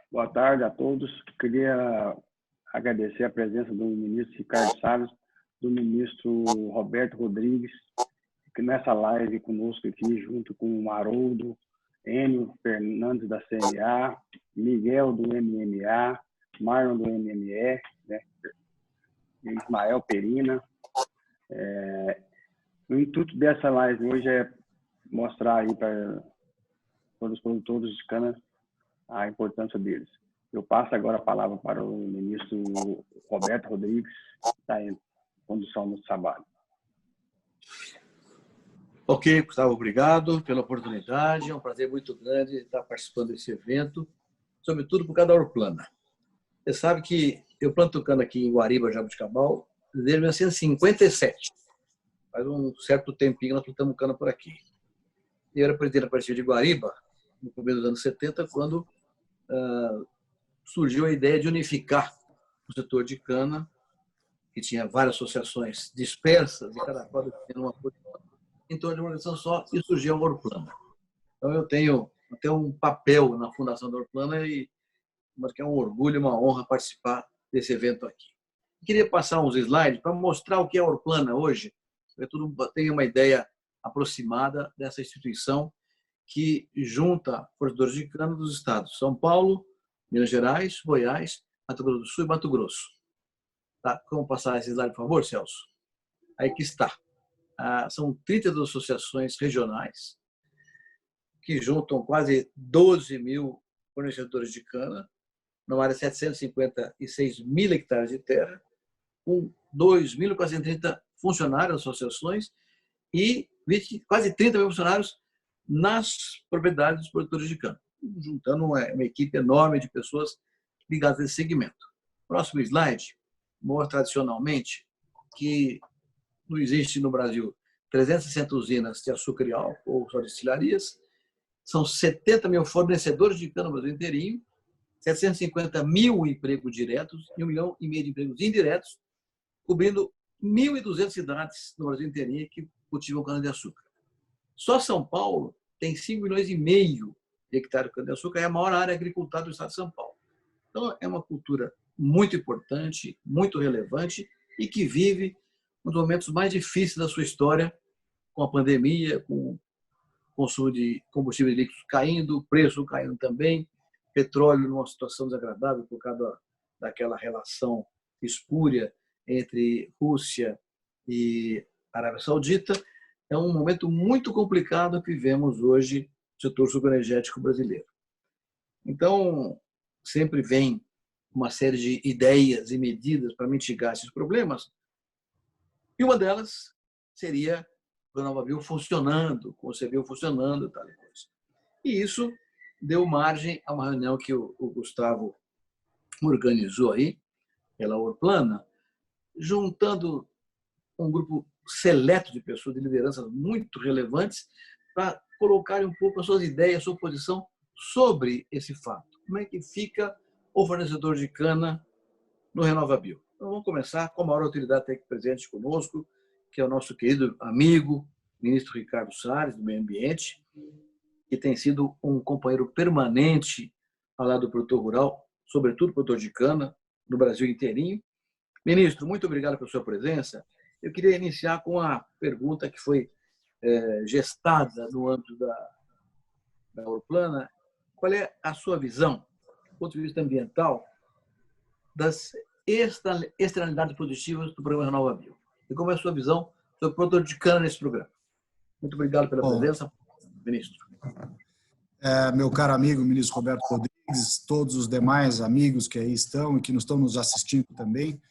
Boa tarde a todos. Queria agradecer a presença do ministro Ricardo Salles, do ministro Roberto Rodrigues, que nessa live conosco aqui, junto com o Haroldo, Enio Fernandes da CNA, Miguel do MMA, Marlon do MME, né? Ismael Perina. O intuito dessa live hoje é mostrar aí para todos os produtores de cana a importância deles. Eu passo agora a palavra para o ministro Roberto Rodrigues, que está em condução do trabalho. Ok, Gustavo, obrigado pela oportunidade. É um prazer muito grande estar participando desse evento, sobretudo por causa da Orplana. Você sabe que eu planto cana aqui em Guariba, Jabuticabal, desde 1957. Faz um certo tempinho nós plantamos cana por aqui. Eu era presidente da Partida de Guariba, no começo dos anos 70, quando surgiu a ideia de unificar o setor de cana, que tinha várias associações dispersas, e cada qual tinha uma coisa em torno de uma organização só, e surgiu a Orplana. Então, eu tenho até um papel na fundação da Orplana e é um orgulho e uma honra participar desse evento aqui. Eu queria passar uns slides para mostrar o que é a Orplana hoje, para que todo mundo tenha uma ideia aproximada dessa instituição que junta produtores de cana dos estados de São Paulo, Minas Gerais, Goiás, Mato Grosso do Sul e Mato Grosso. Tá? Vamos passar esse slide, por favor, Celso? Aí que está. São 32 associações regionais que juntam quase 12 mil fornecedores de cana, numa área de 756 mil hectares de terra, com 2.430 funcionários das associações e quase 30 mil funcionários nas propriedades dos produtores de cana, juntando uma equipe enorme de pessoas ligadas a esse segmento. Próximo slide mostra tradicionalmente que não existe no Brasil 360 usinas de açúcar e álcool, ou só destilarias, são 70 mil fornecedores de cana no Brasil inteirinho, 750 mil empregos diretos e 1,5 milhão de empregos indiretos, cobrindo 1.200 cidades no Brasil inteirinho que cultivam cana-de-açúcar. Só São Paulo tem 5,5 milhões de hectares de cana-de-açúcar, é a maior área agricultada do estado de São Paulo. Então, é uma cultura muito importante, muito relevante e que vive um dos momentos mais difíceis da sua história, com a pandemia, com o consumo de combustíveis líquidos caindo, o preço caindo também, petróleo numa situação desagradável por causa daquela relação espúria entre Rússia e Arábia Saudita. É um momento muito complicado que vivemos hoje no setor sucroenergético brasileiro. Então, sempre vem uma série de ideias e medidas para mitigar esses problemas, e uma delas seria o RenovaBio funcionando, com o CBio funcionando e tal coisa. E isso deu margem a uma reunião que o Gustavo organizou aí, pela Orplana, juntando um grupo seleto de pessoas, de lideranças muito relevantes, para colocarem um pouco as suas ideias, a sua posição sobre esse fato. Como é que fica o fornecedor de cana no RenovaBio? Então, vamos começar com a maior autoridade aqui presente conosco, que é o nosso querido amigo, ministro Ricardo Salles, do Meio Ambiente, que tem sido um companheiro permanente ao lado do produtor rural, sobretudo produtor de cana, no Brasil inteirinho. Ministro, muito obrigado pela sua presença. Eu queria iniciar com uma pergunta que foi gestada no âmbito da Orplana. Qual é a sua visão, do ponto de vista ambiental, das externalidades positivas do programa RenovaBio? E como é a sua visão sobre o produtor de cana nesse programa? Muito obrigado pela presença, ministro. Meu caro amigo, ministro Roberto Rodrigues, todos os demais amigos que aí estão e que estão nos assistindo também,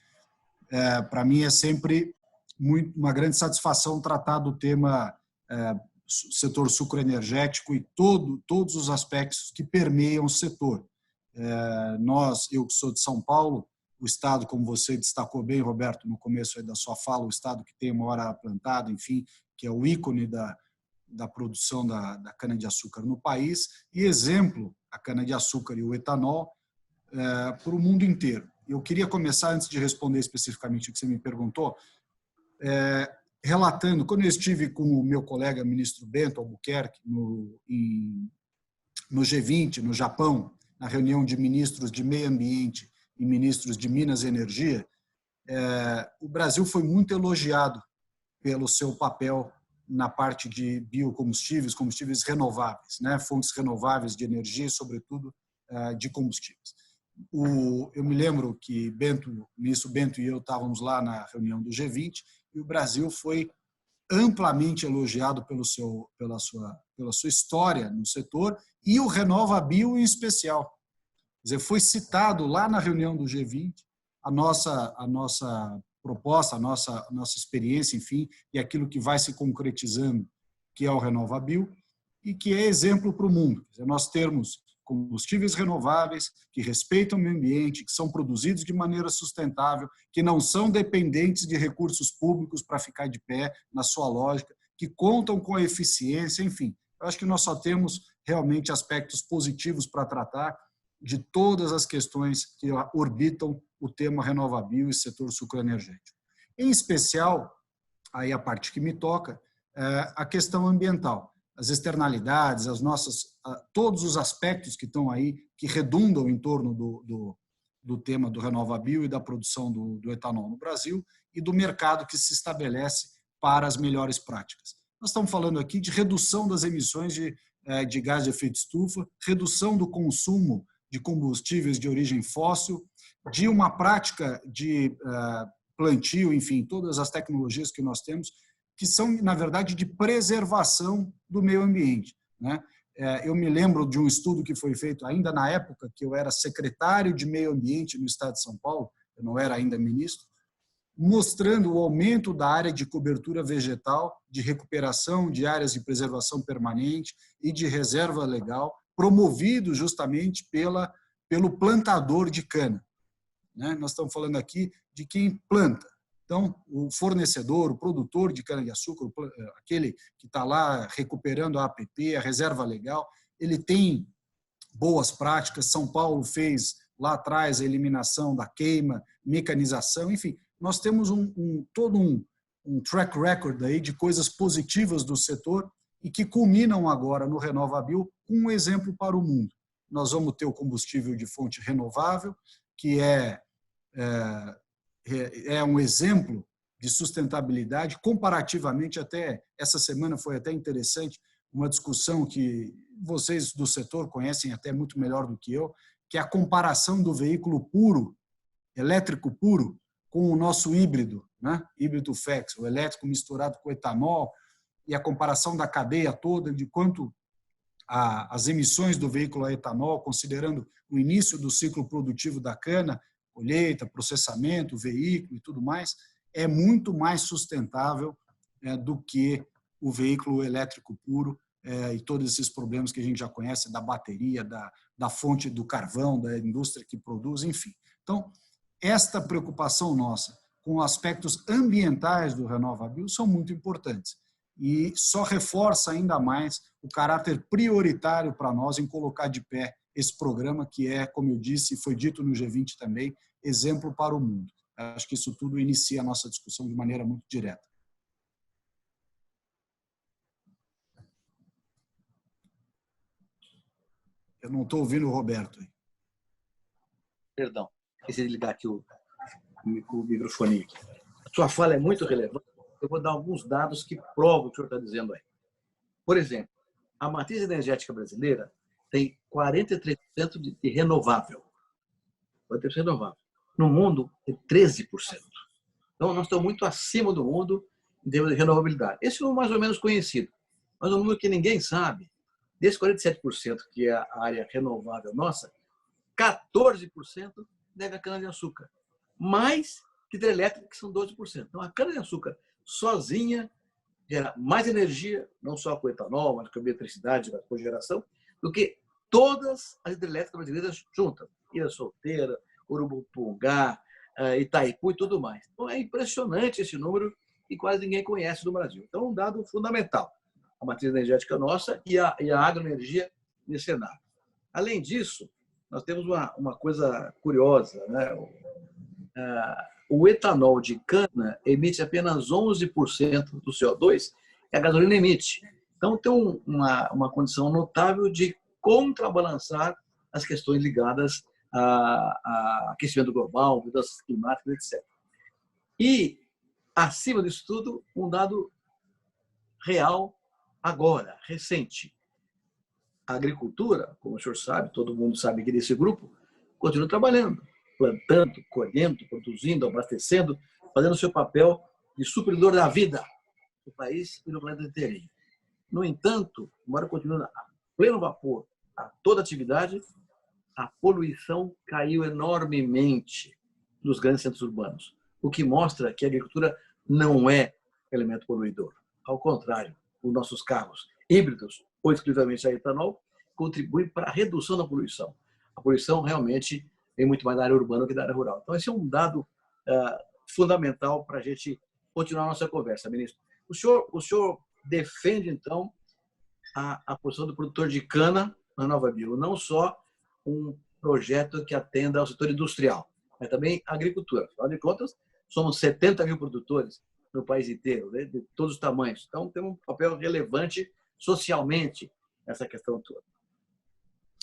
para mim é sempre uma grande satisfação tratar do tema setor sucroenergético e todos os aspectos que permeiam o setor. Eu que sou de São Paulo, o estado, como você destacou bem, Roberto, no começo aí da sua fala, o estado que tem a maior área plantada, enfim, que é o ícone da produção da cana-de-açúcar no país e exemplo, a cana-de-açúcar e o etanol para o mundo inteiro. Eu queria começar, antes de responder especificamente o que você me perguntou, relatando, quando eu estive com o meu colega ministro Bento Albuquerque no G20, no Japão, na reunião de ministros de Meio Ambiente e ministros de Minas e Energia, o Brasil foi muito elogiado pelo seu papel na parte de biocombustíveis, combustíveis renováveis, né? Fontes renováveis de energia e, sobretudo, de combustíveis. Eu me lembro que o ministro Bento e eu estávamos lá na reunião do G20 e o Brasil foi amplamente elogiado pela sua história no setor e o RenovaBio em especial. Quer dizer, foi citado lá na reunião do G20 a nossa proposta, a nossa experiência, enfim, e aquilo que vai se concretizando, que é o RenovaBio, e que é exemplo para o mundo. Quer dizer, nós termos combustíveis renováveis, que respeitam o meio ambiente, que são produzidos de maneira sustentável, que não são dependentes de recursos públicos para ficar de pé na sua lógica, que contam com a eficiência, enfim. Eu acho que nós só temos realmente aspectos positivos para tratar de todas as questões que orbitam o tema RenovaBio e setor sucroenergético. Em especial, aí a parte que me toca, a questão ambiental. As externalidades, todos os aspectos que estão aí, que redundam em torno do tema do RenovaBio e da produção do etanol no Brasil e do mercado que se estabelece para as melhores práticas. Nós estamos falando aqui de redução das emissões de gás de efeito estufa, redução do consumo de combustíveis de origem fóssil, de uma prática de plantio, enfim, todas as tecnologias que nós temos, que são, na verdade, de preservação do meio ambiente, né? Eu me lembro de um estudo que foi feito ainda na época que eu era secretário de Meio Ambiente no Estado de São Paulo, eu não era ainda ministro, mostrando o aumento da área de cobertura vegetal, de recuperação de áreas de preservação permanente e de reserva legal, promovido justamente pelo plantador de cana, né? Nós estamos falando aqui de quem planta. Então, o fornecedor, o produtor de cana-de-açúcar, aquele que está lá recuperando a APP, a reserva legal, ele tem boas práticas. São Paulo fez lá atrás a eliminação da queima, mecanização, enfim, nós temos todo um track record aí de coisas positivas do setor e que culminam agora no RenovaBio com um exemplo para o mundo. Nós vamos ter o combustível de fonte renovável, que é um exemplo de sustentabilidade, comparativamente até, essa semana foi até interessante, uma discussão que vocês do setor conhecem até muito melhor do que eu, que é a comparação do veículo puro, elétrico puro, com o nosso híbrido, né? Híbrido FEX, o elétrico misturado com etanol, e a comparação da cadeia toda de quanto as emissões do veículo a etanol, considerando o início do ciclo produtivo da cana, colheita, processamento, veículo e tudo mais, é muito mais sustentável do que o veículo elétrico puro e todos esses problemas que a gente já conhece da bateria, da fonte do carvão, da indústria que produz, enfim. Então, esta preocupação nossa com aspectos ambientais do RenovaBio são muito importantes e só reforça ainda mais o caráter prioritário para nós em colocar de pé esse programa que é, como eu disse, e foi dito no G20 também, exemplo para o mundo. Acho que isso tudo inicia a nossa discussão de maneira muito direta. Eu não estou ouvindo o Roberto aí. Perdão, esqueci de ligar aqui o microfone aqui. A sua fala é muito relevante. Eu vou dar alguns dados que provam o que o senhor está dizendo aí. Por exemplo, a matriz energética brasileira tem 43% de renovável. 43% renovável. No mundo, é 13%. Então, nós estamos muito acima do mundo em termos de renovabilidade. Esse é o mais ou menos conhecido. Mas um número que ninguém sabe, desse 47% que é a área renovável nossa, 14% nega cana-de-açúcar. Mais que hidrelétrica, que são 12%. Então, a cana-de-açúcar sozinha gera mais energia, não só com etanol, mas com eletricidade, com a cogeração, do que todas as hidrelétricas brasileiras juntas. Ilha Solteira, Urubupungá, Itaipu e tudo mais. Então, é impressionante esse número e quase ninguém conhece no Brasil. Então, um dado fundamental. A matriz energética nossa e a agroenergia nesse cenário. Além disso, nós temos uma coisa curiosa, né? O etanol de cana emite apenas 11% do CO2 que a gasolina emite. Então, tem uma condição notável de contrabalançar as questões ligadas a aquecimento global, mudanças climáticas, etc. E, acima disso tudo, um dado real agora, recente. A agricultura, como o senhor sabe, todo mundo sabe aqui desse grupo, continua trabalhando, plantando, colhendo, produzindo, abastecendo, fazendo o seu papel de supridor da vida do país e do planeta inteirinho. No entanto, embora continue a pleno vapor a toda atividade, a poluição caiu enormemente nos grandes centros urbanos, o que mostra que a agricultura não é elemento poluidor. Ao contrário, os nossos carros híbridos ou exclusivamente a etanol contribuem para a redução da poluição. A poluição realmente vem muito mais da área urbana que da área rural. Então, esse é um dado fundamental para a gente continuar a nossa conversa, ministro. O senhor defende, então, a posição do produtor de cana na RenovaBio, não só um projeto que atenda ao setor industrial, mas também a agricultura. Afinal de contas, somos 70 mil produtores no país inteiro, né, de todos os tamanhos. Então, tem um papel relevante socialmente nessa questão toda.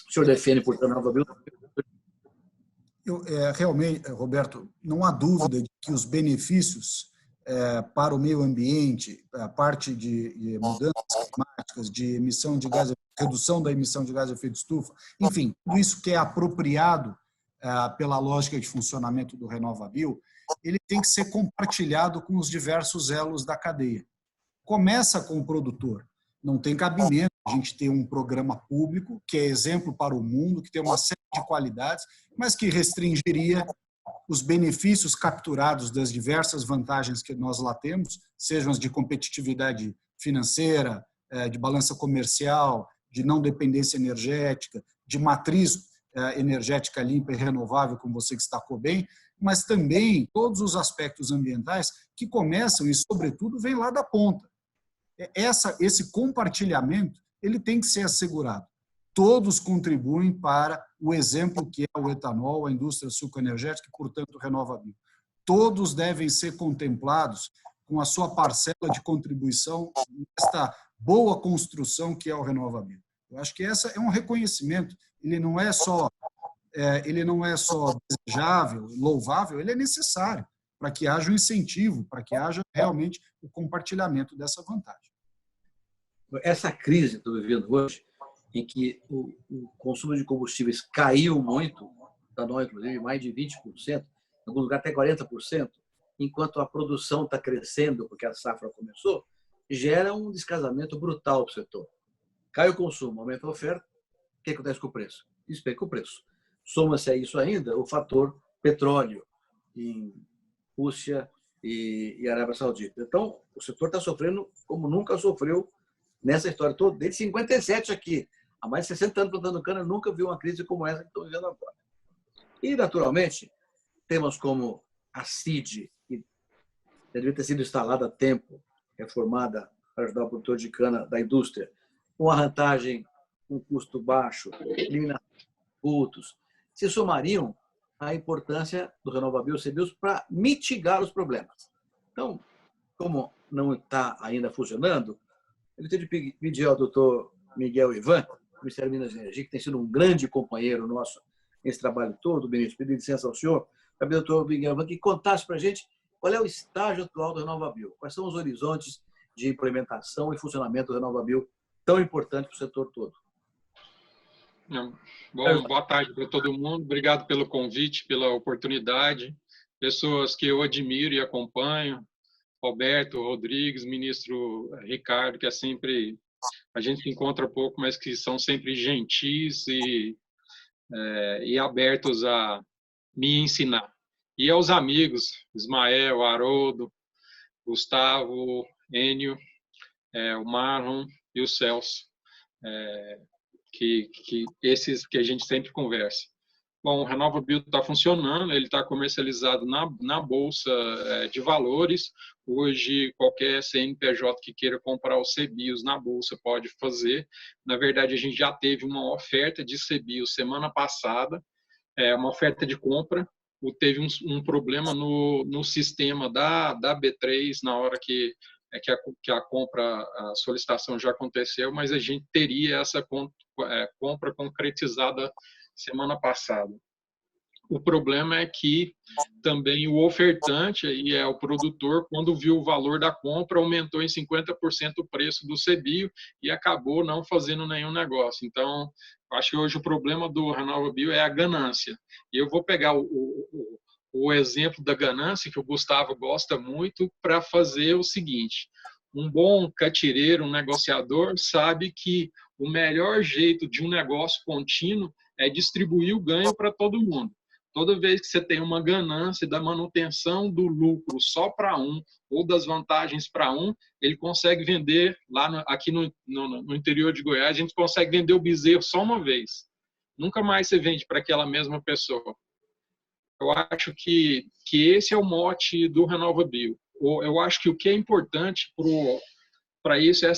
O senhor defende, portanto, a RenovaBio? Realmente, Roberto, não há dúvida de que os benefícios para o meio ambiente, a parte de mudanças climáticas, de emissão de gás, redução da emissão de gás de efeito de estufa, enfim, tudo isso que é apropriado pela lógica de funcionamento do RenovaBio, ele tem que ser compartilhado com os diversos elos da cadeia. Começa com o produtor. Não tem cabimento a gente ter um programa público que é exemplo para o mundo, que tem uma série de qualidades, mas que restringiria os benefícios capturados das diversas vantagens que nós lá temos, sejam as de competitividade financeira, de balança comercial, de não dependência energética, de matriz energética limpa e renovável, como você destacou bem, mas também todos os aspectos ambientais que começam e, sobretudo, vêm lá da ponta. Esse compartilhamento ele tem que ser assegurado. Todos contribuem para o exemplo que é o etanol, a indústria sucroenergética e, portanto, o RenovaBio. Todos devem ser contemplados com a sua parcela de contribuição nesta boa construção que é o RenovaBio. Eu acho que essa é um reconhecimento. Ele não é só desejável, louvável, ele é necessário para que haja um incentivo, para que haja realmente o compartilhamento dessa vantagem. Essa crise que estou vivendo hoje, em que o consumo de combustíveis caiu muito, etanol, inclusive, mais de 20%, em algum lugar até 40%, enquanto a produção está crescendo, porque a safra começou, gera um descasamento brutal para o setor. Cai o consumo, aumenta a oferta, o que acontece com o preço? Despenca o preço. Soma-se a isso ainda o fator petróleo em Rússia e Arábia Saudita. Então, o setor está sofrendo como nunca sofreu nessa história toda, desde 57 aqui. Há mais de 60 anos plantando cana, nunca viu uma crise como essa que estamos vivendo agora. E, naturalmente, temas como a CID, que deveria ter sido instalada a tempo, reformada para ajudar o produtor de cana da indústria, com a vantagem, um custo baixo, eliminação de tributos, se somariam à importância do RenovaBio CBIOS para mitigar os problemas. Então, como não está ainda funcionando, eu tenho de pedir ao doutor Miguel Ivan, do Ministério de Minas e Energia, que tem sido um grande companheiro nosso nesse trabalho todo, ministro, pedir licença ao senhor, para pedir ao doutor Miguel Ivan que contasse para a gente qual é o estágio atual do RenovaBio, quais são os horizontes de implementação e funcionamento do RenovaBio tão importante para o setor todo. Bom, boa tarde para todo mundo. Obrigado pelo convite, pela oportunidade. Pessoas que eu admiro e acompanho, Roberto Rodrigues, ministro Ricardo, que é sempre, a gente se encontra pouco, mas que são sempre gentis e abertos a me ensinar. E aos amigos, Ismael, Haroldo, Gustavo, Enio, o Marlon e o Celso, que esses que a gente sempre conversa. Bom, o RenovaBio está funcionando, ele está comercializado na Bolsa de Valores. Hoje, qualquer CNPJ que queira comprar os CBIOS na Bolsa pode fazer. Na verdade, a gente já teve uma oferta de CBIOS semana passada, uma oferta de compra. Teve um problema no sistema da B3 na hora que a compra, a solicitação já aconteceu, mas a gente teria essa compra concretizada semana passada. O problema é que também o ofertante, aí o produtor, quando viu o valor da compra, aumentou em 50% o preço do CBio e acabou não fazendo nenhum negócio. Então, acho que hoje o problema do RenovaBio é a ganância. E eu vou pegar o exemplo da ganância, que o Gustavo gosta muito, para fazer o seguinte. Um bom catireiro, um negociador, sabe que o melhor jeito de um negócio contínuo é distribuir o ganho para todo mundo. Toda vez que você tem uma ganância da manutenção do lucro só para um ou das vantagens para um, ele consegue vender, aqui no interior de Goiás, a gente consegue vender o bezerro só uma vez. Nunca mais você vende para aquela mesma pessoa. Eu acho que esse é o mote do RenovaBio. Eu acho que o que é importante para isso é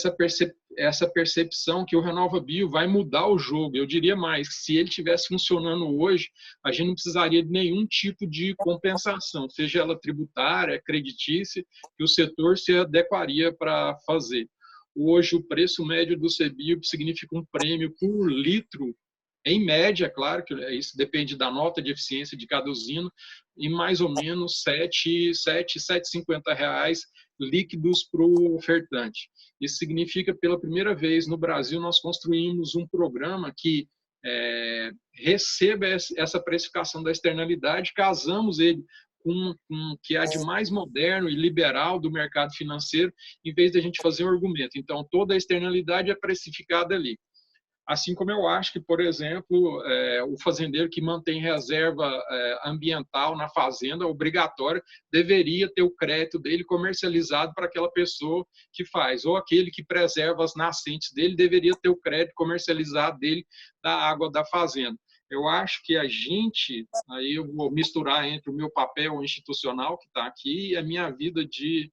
essa percepção que o RenovaBio vai mudar o jogo. Eu diria mais, que se ele estivesse funcionando hoje, a gente não precisaria de nenhum tipo de compensação, seja ela tributária, creditícia, que o setor se adequaria para fazer. Hoje, o preço médio do CBio significa um prêmio por litro, em média, claro, que isso depende da nota de eficiência de cada usina, em mais ou menos R$ 7,50 líquidos para o ofertante. Isso significa, pela primeira vez no Brasil, nós construímos um programa que receba essa precificação da externalidade, casamos ele com o que há de mais moderno e liberal do mercado financeiro, em vez de a gente fazer um argumento. Então, toda a externalidade é precificada ali. Assim como eu acho que, por exemplo, o fazendeiro que mantém reserva ambiental na fazenda, obrigatória, deveria ter o crédito dele comercializado para aquela pessoa que faz. Ou aquele que preserva as nascentes dele, deveria ter o crédito comercializado dele da água da fazenda. Eu acho que a gente, aí eu vou misturar entre o meu papel institucional, que está aqui, e a minha vida de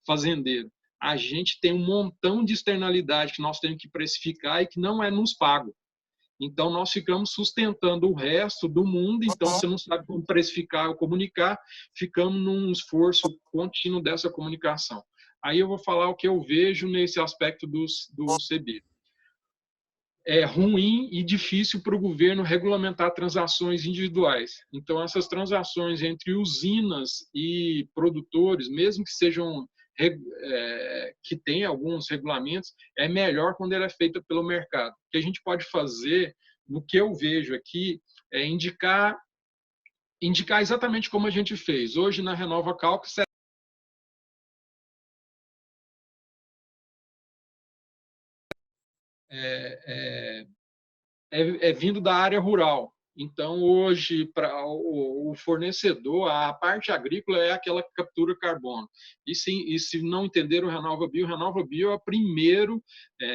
fazendeiro. A gente tem um montão de externalidade que nós temos que precificar e que não é nos pago. Então, nós ficamos sustentando o resto do mundo. Então, você não sabe como precificar ou comunicar, ficamos num esforço contínuo dessa comunicação. Aí eu vou falar o que eu vejo nesse aspecto do CB. É ruim e difícil para o governo regulamentar transações individuais. Então, essas transações entre usinas e produtores, mesmo que sejam que tem alguns regulamentos, é melhor quando ela é feita pelo mercado. O que a gente pode fazer, no que eu vejo aqui, é indicar exatamente como a gente fez. Hoje, na Renova Calc, é vindo da área rural. Então, hoje, para o fornecedor, a parte agrícola é aquela que captura carbono. E se não entenderam o RenovaBio é o primeiro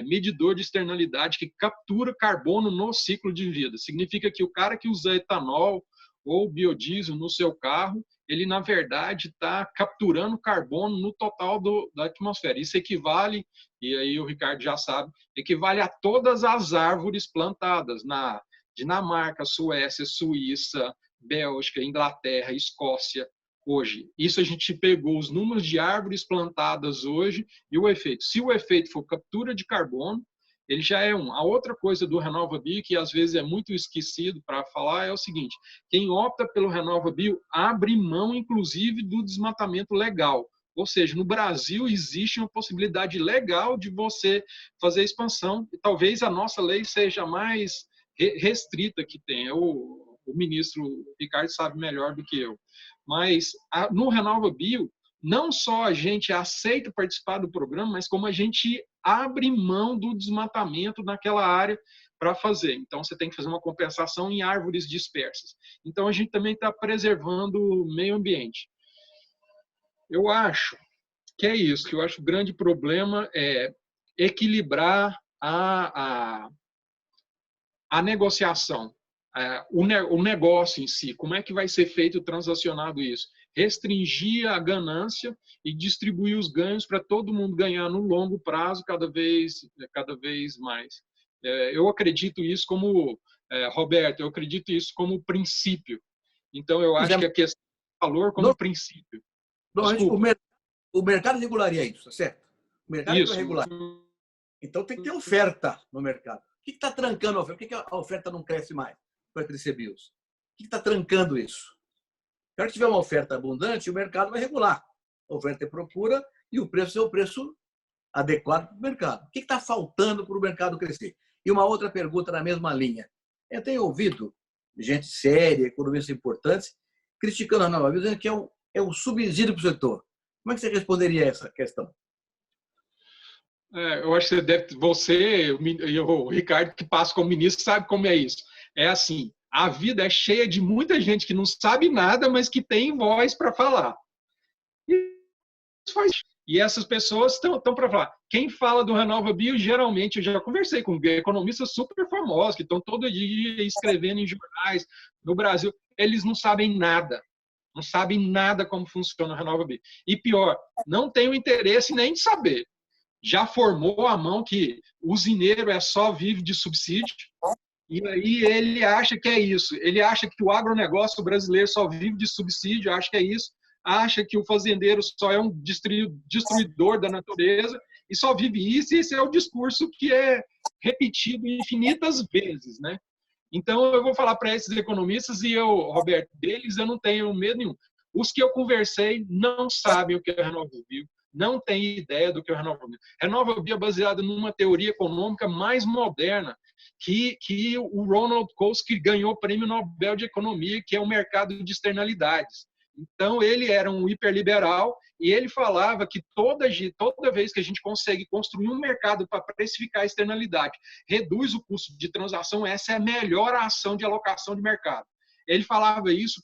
medidor de externalidade que captura carbono no ciclo de vida. Significa que o cara que usa etanol ou biodiesel no seu carro, ele, na verdade, está capturando carbono no total da atmosfera. Isso equivale, e aí o Ricardo já sabe, equivale a todas as árvores plantadas na Dinamarca, Suécia, Suíça, Bélgica, Inglaterra, Escócia, hoje. Isso a gente pegou os números de árvores plantadas hoje e o efeito. Se o efeito for captura de carbono, ele já é um. A outra coisa do RenovaBio, que às vezes é muito esquecido para falar, é o seguinte: quem opta pelo RenovaBio abre mão, inclusive, do desmatamento legal. Ou seja, no Brasil existe uma possibilidade legal de você fazer expansão, e talvez a nossa lei seja mais restrita que tem. O ministro Ricardo sabe melhor do que eu. Mas no RenovaBio, não só a gente aceita participar do programa, mas como a gente abre mão do desmatamento naquela área para fazer. Então, você tem que fazer uma compensação em árvores dispersas. Então, a gente também está preservando o meio ambiente. Eu acho que é isso, que eu acho que o grande problema é equilibrar a negociação, o negócio em si, como é que vai ser feito transacionado isso? Restringir a ganância e distribuir os ganhos para todo mundo ganhar no longo prazo cada vez mais. Eu acredito isso como, Roberto, eu acredito isso como princípio. Então, eu acho que a questão do valor como princípio. O mercado regularia isso, certo? O mercado isso. regular. Então, tem que ter oferta no mercado. que está trancando a oferta? Por que a oferta não cresce mais para crescer BIOS? O que está trancando isso? Se ela tiver uma oferta abundante, o mercado vai regular. Oferta e procura e o preço é o preço adequado para o mercado. O que está faltando para o mercado crescer? E uma outra pergunta na mesma linha. Eu tenho ouvido gente séria, economistas importantes, criticando a Renova BIOS, dizendo que é um subsídio para o setor. Como é que você responderia a essa questão? Eu acho que você e o Ricardo, que passa como ministro, sabe como é isso. É assim, a vida é cheia de muita gente que não sabe nada, mas que tem voz para falar. E essas pessoas estão para falar. Quem fala do Renova Bio, geralmente, eu já conversei com economistas super famosos, que estão todo dia escrevendo em jornais no Brasil. Eles não sabem nada. Não sabem nada como funciona o Renova Bio. E pior, não tem o interesse nem de saber. Já formou a mão que o usineiro só vive de subsídio, e aí ele acha que é isso. Ele acha que o agronegócio brasileiro só vive de subsídio, acha que é isso. Acha que o fazendeiro só é um destruidor da natureza e só vive isso, e esse é o discurso que é repetido infinitas vezes, né? Então, eu vou falar para esses economistas, e eu, Roberto, deles eu não tenho medo nenhum. Os que eu conversei não sabem o que é Renova Bio, não têm ideia do que é Renova Bio. Renova Bio é baseada numa teoria econômica mais moderna, que o Ronald Coase, que ganhou o Prêmio Nobel de Economia, que é o mercado de externalidades. Então, ele era um hiperliberal e ele falava que toda vez que a gente consegue construir um mercado para precificar a externalidade, reduz o custo de transação, essa é a melhor ação de alocação de mercado. Ele falava isso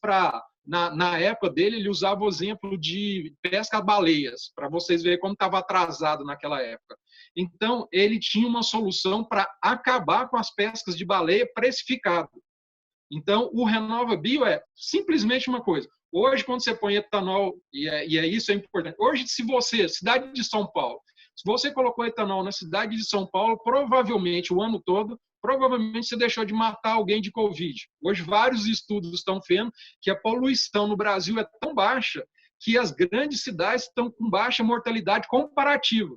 na época dele, ele usava o exemplo de pesca a baleias, para vocês verem como estava atrasado naquela época. Então, ele tinha uma solução para acabar com as pescas de baleia precificado. Então, o Renova Bio é simplesmente uma coisa. Hoje, quando você põe etanol, isso é importante. Hoje, cidade de São Paulo, se você colocou etanol na cidade de São Paulo, provavelmente, o ano todo, provavelmente você deixou de matar alguém de Covid. Hoje, vários estudos estão vendo que a poluição no Brasil é tão baixa que as grandes cidades estão com baixa mortalidade comparativa.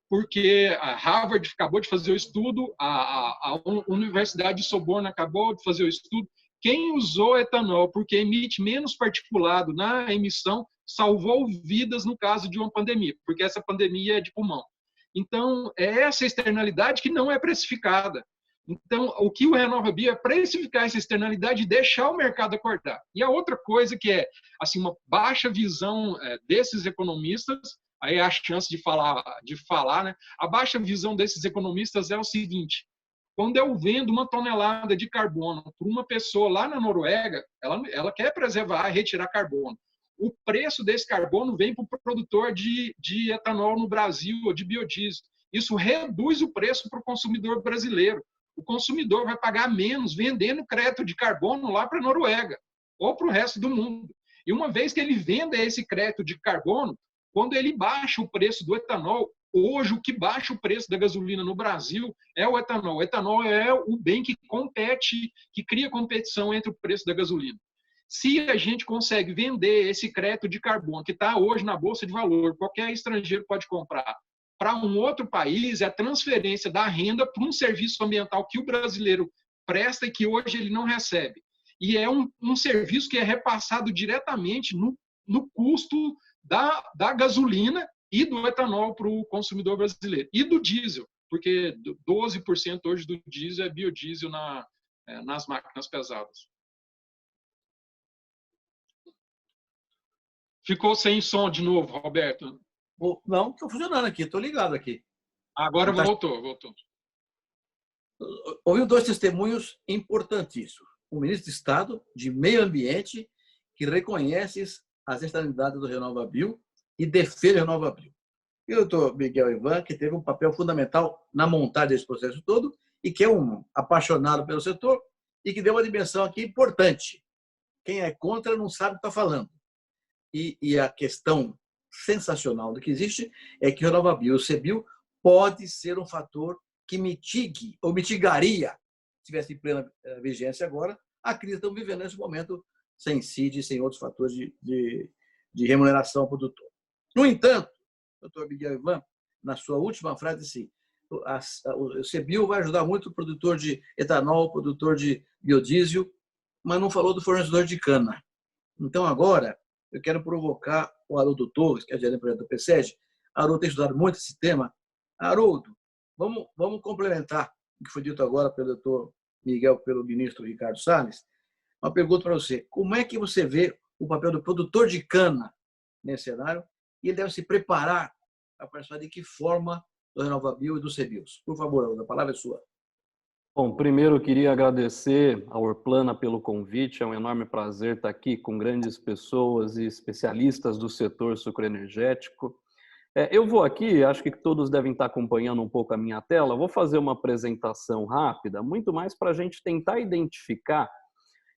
Porque a Harvard acabou de fazer o estudo, a Universidade de Sorbonne acabou de fazer o estudo. Quem usou etanol porque emite menos particulado na emissão salvou vidas no caso de uma pandemia, porque essa pandemia é de pulmão. Então, é essa externalidade que não é precificada. Então, o que o Renova Bio é precificar essa externalidade e deixar o mercado acordar. E a outra coisa que é assim, uma baixa visão desses economistas, aí é a chance de falar, né? A baixa visão desses economistas é o seguinte: quando eu vendo 1 tonelada de carbono para uma pessoa lá na Noruega, ela quer preservar e retirar carbono. O preço desse carbono vem para o produtor de etanol no Brasil ou de biodiesel. Isso reduz o preço para o consumidor brasileiro. O consumidor vai pagar menos vendendo crédito de carbono lá para a Noruega ou para o resto do mundo. E uma vez que ele venda esse crédito de carbono, quando ele baixa o preço do etanol, hoje o que baixa o preço da gasolina no Brasil é o etanol. O etanol é o bem que compete, que cria competição entre o preço da gasolina. Se a gente consegue vender esse crédito de carbono, que está hoje na Bolsa de Valor, qualquer estrangeiro pode comprar, para um outro país, é a transferência da renda para um serviço ambiental que o brasileiro presta e que hoje ele não recebe. E é um serviço que é repassado diretamente no custo da gasolina e do etanol para o consumidor brasileiro. E do diesel, porque 12% hoje do diesel é biodiesel nas máquinas pesadas. Ficou sem som de novo, Roberto? Não, estou funcionando aqui, estou ligado aqui. Agora voltou. Houve 2 testemunhos importantíssimos. O ministro de Estado de Meio Ambiente, que reconhece as externalidades do Renova Bio e defende o Renova Bio. E o doutor Miguel Ivan, que teve um papel fundamental na montagem desse processo todo e que é um apaixonado pelo setor e que deu uma dimensão aqui importante. Quem é contra não sabe o que está falando. E a questão sensacional do que existe é que o Renova Bio, o CBio, pode ser um fator que mitigue ou mitigaria, se tivesse em plena vigência agora, a crise que estamos vivendo nesse momento, sem CID e sem outros fatores de remuneração ao produtor. No entanto, o doutor Miguel Ivan, na sua última frase, disse: o CBio vai ajudar muito o produtor de etanol, o produtor de biodiesel, mas não falou do fornecedor de cana. Então, agora, eu quero provocar o Haroldo Torres, que é gerente do projeto do PSEG. Haroldo tem estudado muito esse tema. Haroldo, vamos complementar o que foi dito agora pelo doutor Miguel, pelo ministro Ricardo Salles. Uma pergunta para você. Como é que você vê o papel do produtor de cana nesse cenário? E ele deve se preparar a participar de que forma do RenovaBio e do CBios? Por favor, Haroldo, a palavra é sua. Bom, primeiro eu queria agradecer à Orplana pelo convite. É um enorme prazer estar aqui com grandes pessoas e especialistas do setor sucroenergético. Eu vou aqui, acho que todos devem estar acompanhando um pouco a minha tela, vou fazer uma apresentação rápida, muito mais para a gente tentar identificar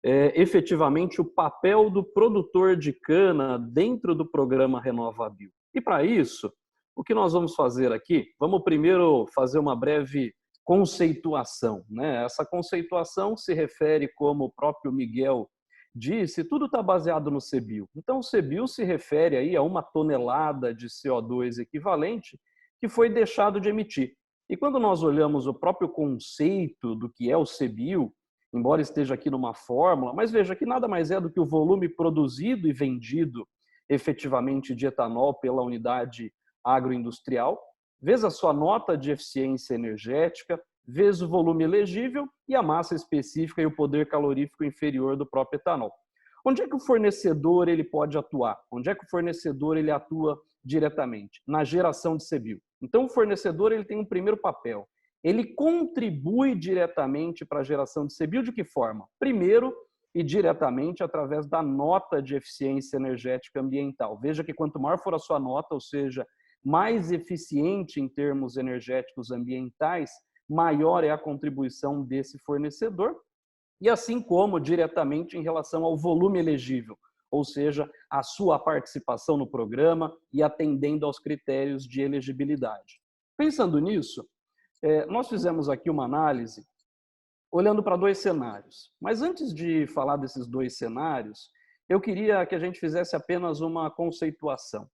efetivamente o papel do produtor de cana dentro do programa RenovaBio. E para isso, o que nós vamos fazer aqui? Vamos primeiro fazer uma breve conceituação, né? Essa conceituação se refere, como o próprio Miguel disse, tudo está baseado no CBio. Então, o CBio se refere aí a 1 tonelada de CO2 equivalente que foi deixado de emitir. E quando nós olhamos o próprio conceito do que é o CBio, embora esteja aqui numa fórmula, mas veja que nada mais é do que o volume produzido e vendido efetivamente de etanol pela unidade agroindustrial, vezes a sua nota de eficiência energética, vezes o volume elegível e a massa específica e o poder calorífico inferior do próprio etanol. Onde é que o fornecedor ele pode atuar? Onde é que o fornecedor ele atua diretamente? Na geração de CBio. Então, o fornecedor ele tem um primeiro papel. Ele contribui diretamente para a geração de CBio de que forma? Primeiro e diretamente através da nota de eficiência energética ambiental. Veja que quanto maior for a sua nota, ou seja, mais eficiente em termos energéticos ambientais, maior é a contribuição desse fornecedor, e assim como diretamente em relação ao volume elegível, ou seja, a sua participação no programa e atendendo aos critérios de elegibilidade. Pensando nisso, nós fizemos aqui uma análise olhando para 2 cenários. Mas antes de falar desses 2 cenários, eu queria que a gente fizesse apenas uma conceituação.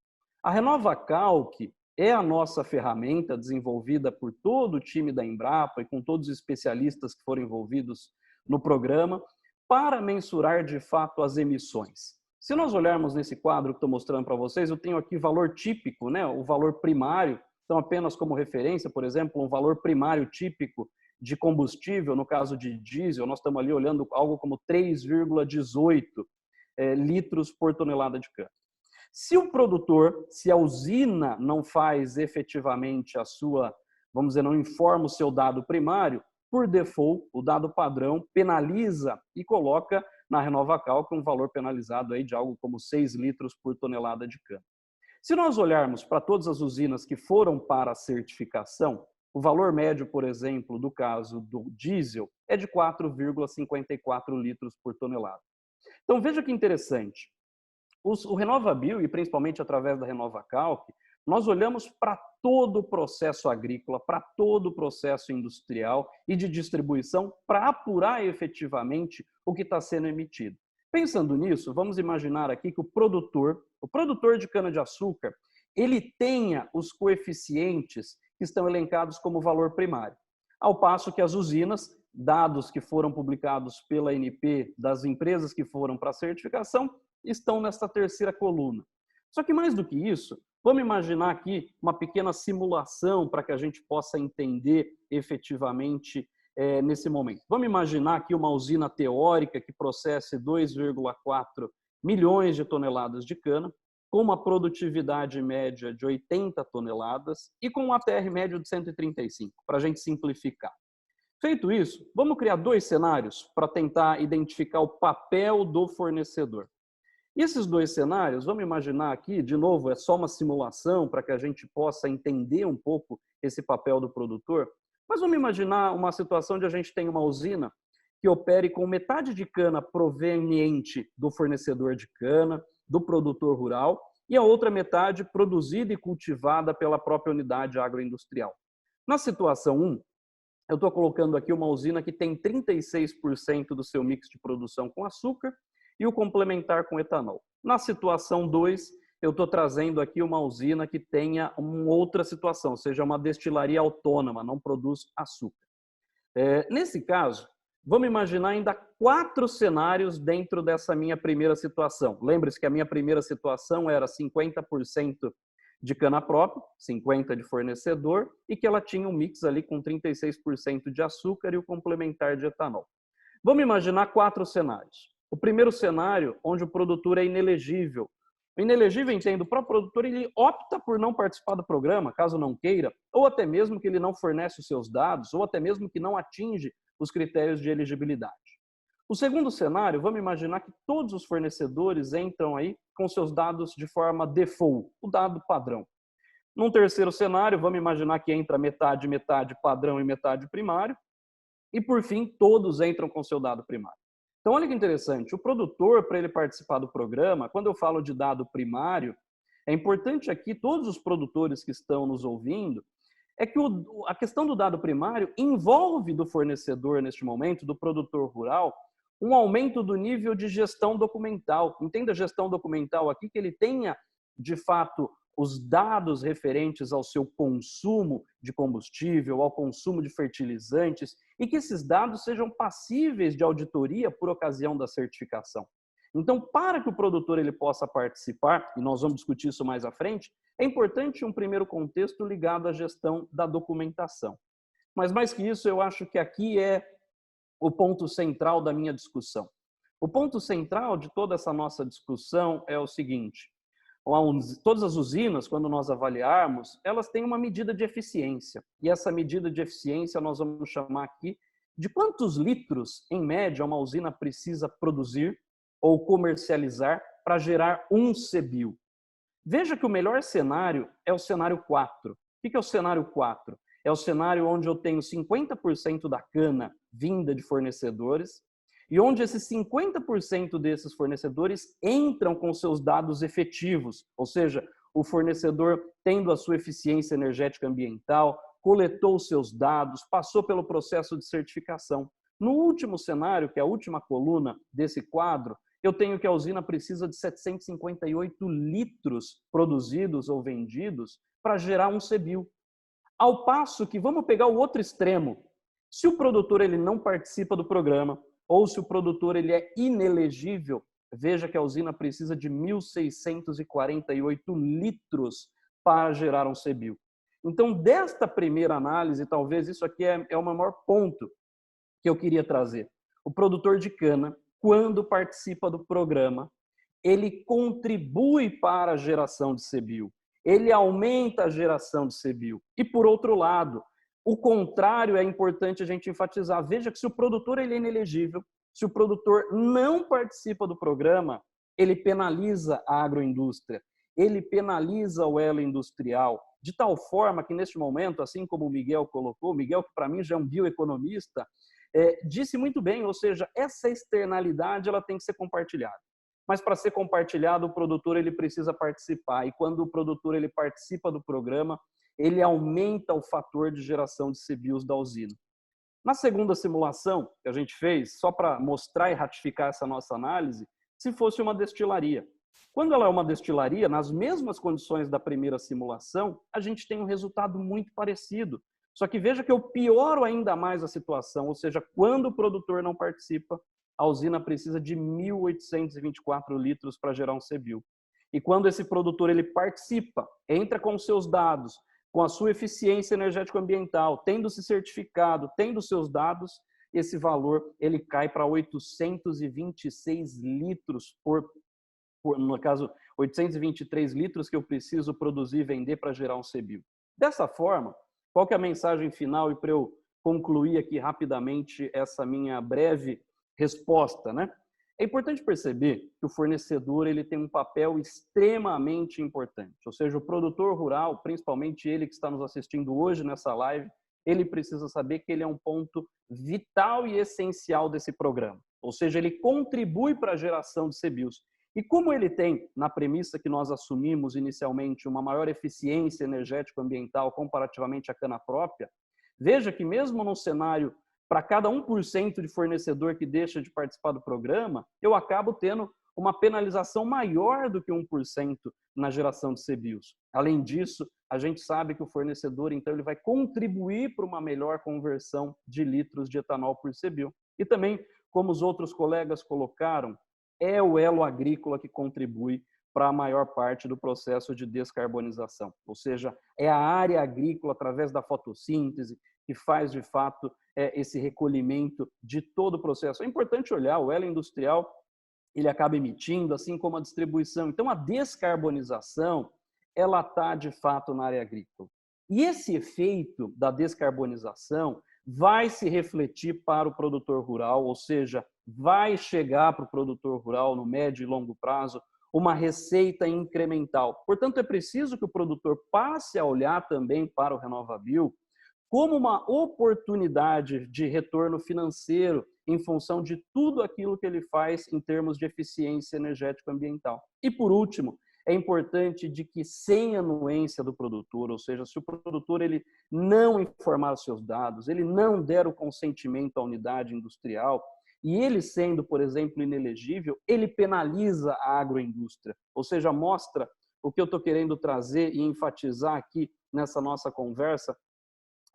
A RenovaCalc é a nossa ferramenta desenvolvida por todo o time da Embrapa e com todos os especialistas que foram envolvidos no programa para mensurar de fato as emissões. Se nós olharmos nesse quadro que estou mostrando para vocês, eu tenho aqui valor típico, né? O valor primário, então apenas como referência, por exemplo, um valor primário típico de combustível, no caso de diesel, nós estamos ali olhando algo como 3,18 litros por tonelada de cana. Se o produtor, se a usina não faz efetivamente a sua, vamos dizer, não informa o seu dado primário, por default, o dado padrão penaliza e coloca na RenovaCalc um valor penalizado aí de algo como 6 litros por tonelada de cana. Se nós olharmos para todas as usinas que foram para a certificação, o valor médio, por exemplo, do caso do diesel é de 4,54 litros por tonelada. Então veja que interessante. O RenovaBio, e principalmente através da RenovaCalc, nós olhamos para todo o processo agrícola, para todo o processo industrial e de distribuição para apurar efetivamente o que está sendo emitido. Pensando nisso, vamos imaginar aqui que o produtor de cana-de-açúcar, ele tenha os coeficientes que estão elencados como valor primário. Ao passo que as usinas, dados que foram publicados pela ANP das empresas que foram para a certificação, estão nesta terceira coluna. Só que mais do que isso, vamos imaginar aqui uma pequena simulação para que a gente possa entender efetivamente nesse momento. Vamos imaginar aqui uma usina teórica que processe 2,4 milhões de toneladas de cana, com uma produtividade média de 80 toneladas e com um ATR médio de 135, para a gente simplificar. Feito isso, vamos criar 2 cenários para tentar identificar o papel do fornecedor. E esses 2 cenários, vamos imaginar aqui, de novo, é só uma simulação para que a gente possa entender um pouco esse papel do produtor, mas vamos imaginar uma situação onde a gente tem uma usina que opere com metade de cana proveniente do fornecedor de cana, do produtor rural, e a outra metade produzida e cultivada pela própria unidade agroindustrial. Na situação 1, eu estou colocando aqui uma usina que tem 36% do seu mix de produção com açúcar e o complementar com etanol. Na situação 2, eu estou trazendo aqui uma usina que tenha uma outra situação, ou seja, uma destilaria autônoma, não produz açúcar. Nesse caso, vamos imaginar ainda 4 cenários dentro dessa minha primeira situação. Lembre-se que a minha primeira situação era 50% de cana própria, 50% de fornecedor, e que ela tinha um mix ali com 36% de açúcar e o complementar de etanol. Vamos imaginar 4 cenários. O primeiro cenário, onde o produtor é inelegível. O inelegível, entendo, para o produtor, ele opta por não participar do programa, caso não queira, ou até mesmo que ele não fornece os seus dados, ou até mesmo que não atinge os critérios de elegibilidade. O segundo cenário, vamos imaginar que todos os fornecedores entram aí com seus dados de forma default, o dado padrão. Num terceiro cenário, vamos imaginar que entra metade, metade padrão e metade primário. E, por fim, todos entram com seu dado primário. Então, olha que interessante, o produtor, para ele participar do programa, quando eu falo de dado primário, é importante aqui, todos os produtores que estão nos ouvindo, é que a questão do dado primário envolve do fornecedor, neste momento, do produtor rural, um aumento do nível de gestão documental. Entenda a gestão documental aqui, que ele tenha, de fato, os dados referentes ao seu consumo de combustível, ao consumo de fertilizantes, e que esses dados sejam passíveis de auditoria por ocasião da certificação. Então, para que o produtor ele possa participar, e nós vamos discutir isso mais à frente, é importante um primeiro contexto ligado à gestão da documentação. Mas mais que isso, eu acho que aqui é o ponto central da minha discussão. O ponto central de toda essa nossa discussão é o seguinte: todas as usinas, quando nós avaliarmos, elas têm uma medida de eficiência. E essa medida de eficiência nós vamos chamar aqui de quantos litros, em média, uma usina precisa produzir ou comercializar para gerar um CBIO. Veja que o melhor cenário é o cenário 4. O que é o cenário 4? É o cenário onde eu tenho 50% da cana vinda de fornecedores e onde esses 50% desses fornecedores entram com seus dados efetivos, ou seja, o fornecedor tendo a sua eficiência energética ambiental, coletou os seus dados, passou pelo processo de certificação. No último cenário, que é a última coluna desse quadro, eu tenho que a usina precisa de 758 litros produzidos ou vendidos para gerar um CBIO. Ao passo que, vamos pegar o outro extremo, se o produtor ele não participa do programa, ou se o produtor ele é inelegível, veja que a usina precisa de 1.648 litros para gerar um CBIO. Então, desta primeira análise, talvez isso aqui é o maior ponto que eu queria trazer. O produtor de cana, quando participa do programa, ele contribui para a geração de CBIO. Ele aumenta a geração de CBIO. E, por outro lado, o contrário é importante a gente enfatizar. Veja que se o produtor ele é inelegível, se o produtor não participa do programa, ele penaliza a agroindústria, ele penaliza o elo industrial, de tal forma que, neste momento, assim como o Miguel colocou, o Miguel, que para mim já é um bioeconomista, disse muito bem, ou seja, essa externalidade ela tem que ser compartilhada. Mas para ser compartilhado, o produtor ele precisa participar. E quando o produtor ele participa do programa, ele aumenta o fator de geração de CBIOS da usina. Na segunda simulação que a gente fez, só para mostrar e ratificar essa nossa análise, se fosse uma destilaria. Quando ela é uma destilaria, nas mesmas condições da primeira simulação, a gente tem um resultado muito parecido. Só que veja que eu pioro ainda mais a situação, ou seja, quando o produtor não participa, a usina precisa de 1.824 litros para gerar um CBIO. E quando esse produtor ele participa, entra com seus dados, com a sua eficiência energético-ambiental, tendo se certificado, tendo seus dados, esse valor ele cai para 826 litros no caso, 823 litros que eu preciso produzir e vender para gerar um CBIO. Dessa forma, qual que é a mensagem final e para eu concluir aqui rapidamente essa minha breve resposta, né? É importante perceber que o fornecedor ele tem um papel extremamente importante, ou seja, o produtor rural, principalmente ele que está nos assistindo hoje nessa live, ele precisa saber que ele é um ponto vital e essencial desse programa, ou seja, ele contribui para a geração de CBIOS. E como ele tem, na premissa que nós assumimos inicialmente, uma maior eficiência energético-ambiental comparativamente à cana própria, veja que mesmo num cenário para cada 1% de fornecedor que deixa de participar do programa, eu acabo tendo uma penalização maior do que 1% na geração de CBIOS. Além disso, a gente sabe que o fornecedor, então, ele vai contribuir para uma melhor conversão de litros de etanol por CBIO. E também, como os outros colegas colocaram, é o elo agrícola que contribui para a maior parte do processo de descarbonização. Ou seja, é a área agrícola, através da fotossíntese, que faz, de fato, esse recolhimento de todo o processo. É importante olhar, o elo industrial, ele acaba emitindo, assim como a distribuição. Então, a descarbonização, ela está, de fato, na área agrícola. E esse efeito da descarbonização vai se refletir para o produtor rural, ou seja, vai chegar para o produtor rural, no médio e longo prazo, uma receita incremental. Portanto, é preciso que o produtor passe a olhar também para o RenovaBio como uma oportunidade de retorno financeiro em função de tudo aquilo que ele faz em termos de eficiência energética ambiental. E, por último, é importante de que, sem anuência do produtor, ou seja, se o produtor ele não informar os seus dados, ele não der o consentimento à unidade industrial, e ele sendo, por exemplo, inelegível, ele penaliza a agroindústria. Ou seja, mostra o que eu estou querendo trazer e enfatizar aqui nessa nossa conversa,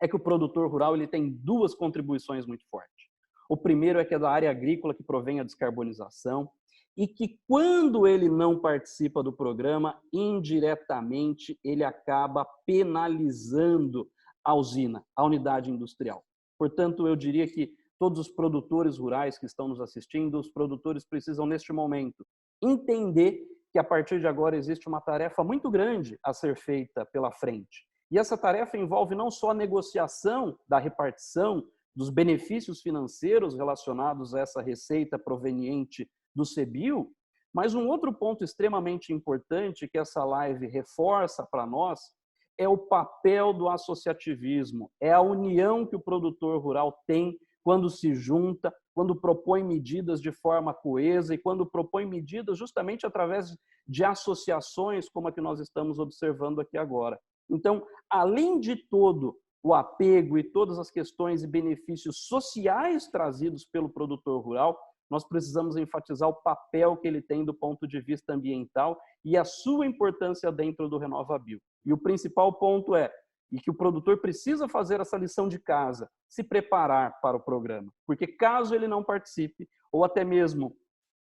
é que o produtor rural ele tem duas contribuições muito fortes. O primeiro é que é da área agrícola que provém a descarbonização e que, quando ele não participa do programa, indiretamente ele acaba penalizando a usina, a unidade industrial. Portanto, eu diria que todos os produtores rurais que estão nos assistindo, os produtores precisam, neste momento, entender que, a partir de agora, existe uma tarefa muito grande a ser feita pela frente. E essa tarefa envolve não só a negociação da repartição dos benefícios financeiros relacionados a essa receita proveniente do CBIO, mas um outro ponto extremamente importante que essa live reforça para nós é o papel do associativismo, é a união que o produtor rural tem quando se junta, quando propõe medidas de forma coesa e quando propõe medidas justamente através de associações como a que nós estamos observando aqui agora. Então, além de todo o apego e todas as questões e benefícios sociais trazidos pelo produtor rural, nós precisamos enfatizar o papel que ele tem do ponto de vista ambiental e a sua importância dentro do RenovaBio. E o principal ponto é que o produtor precisa fazer essa lição de casa, se preparar para o programa, porque caso ele não participe, ou até mesmo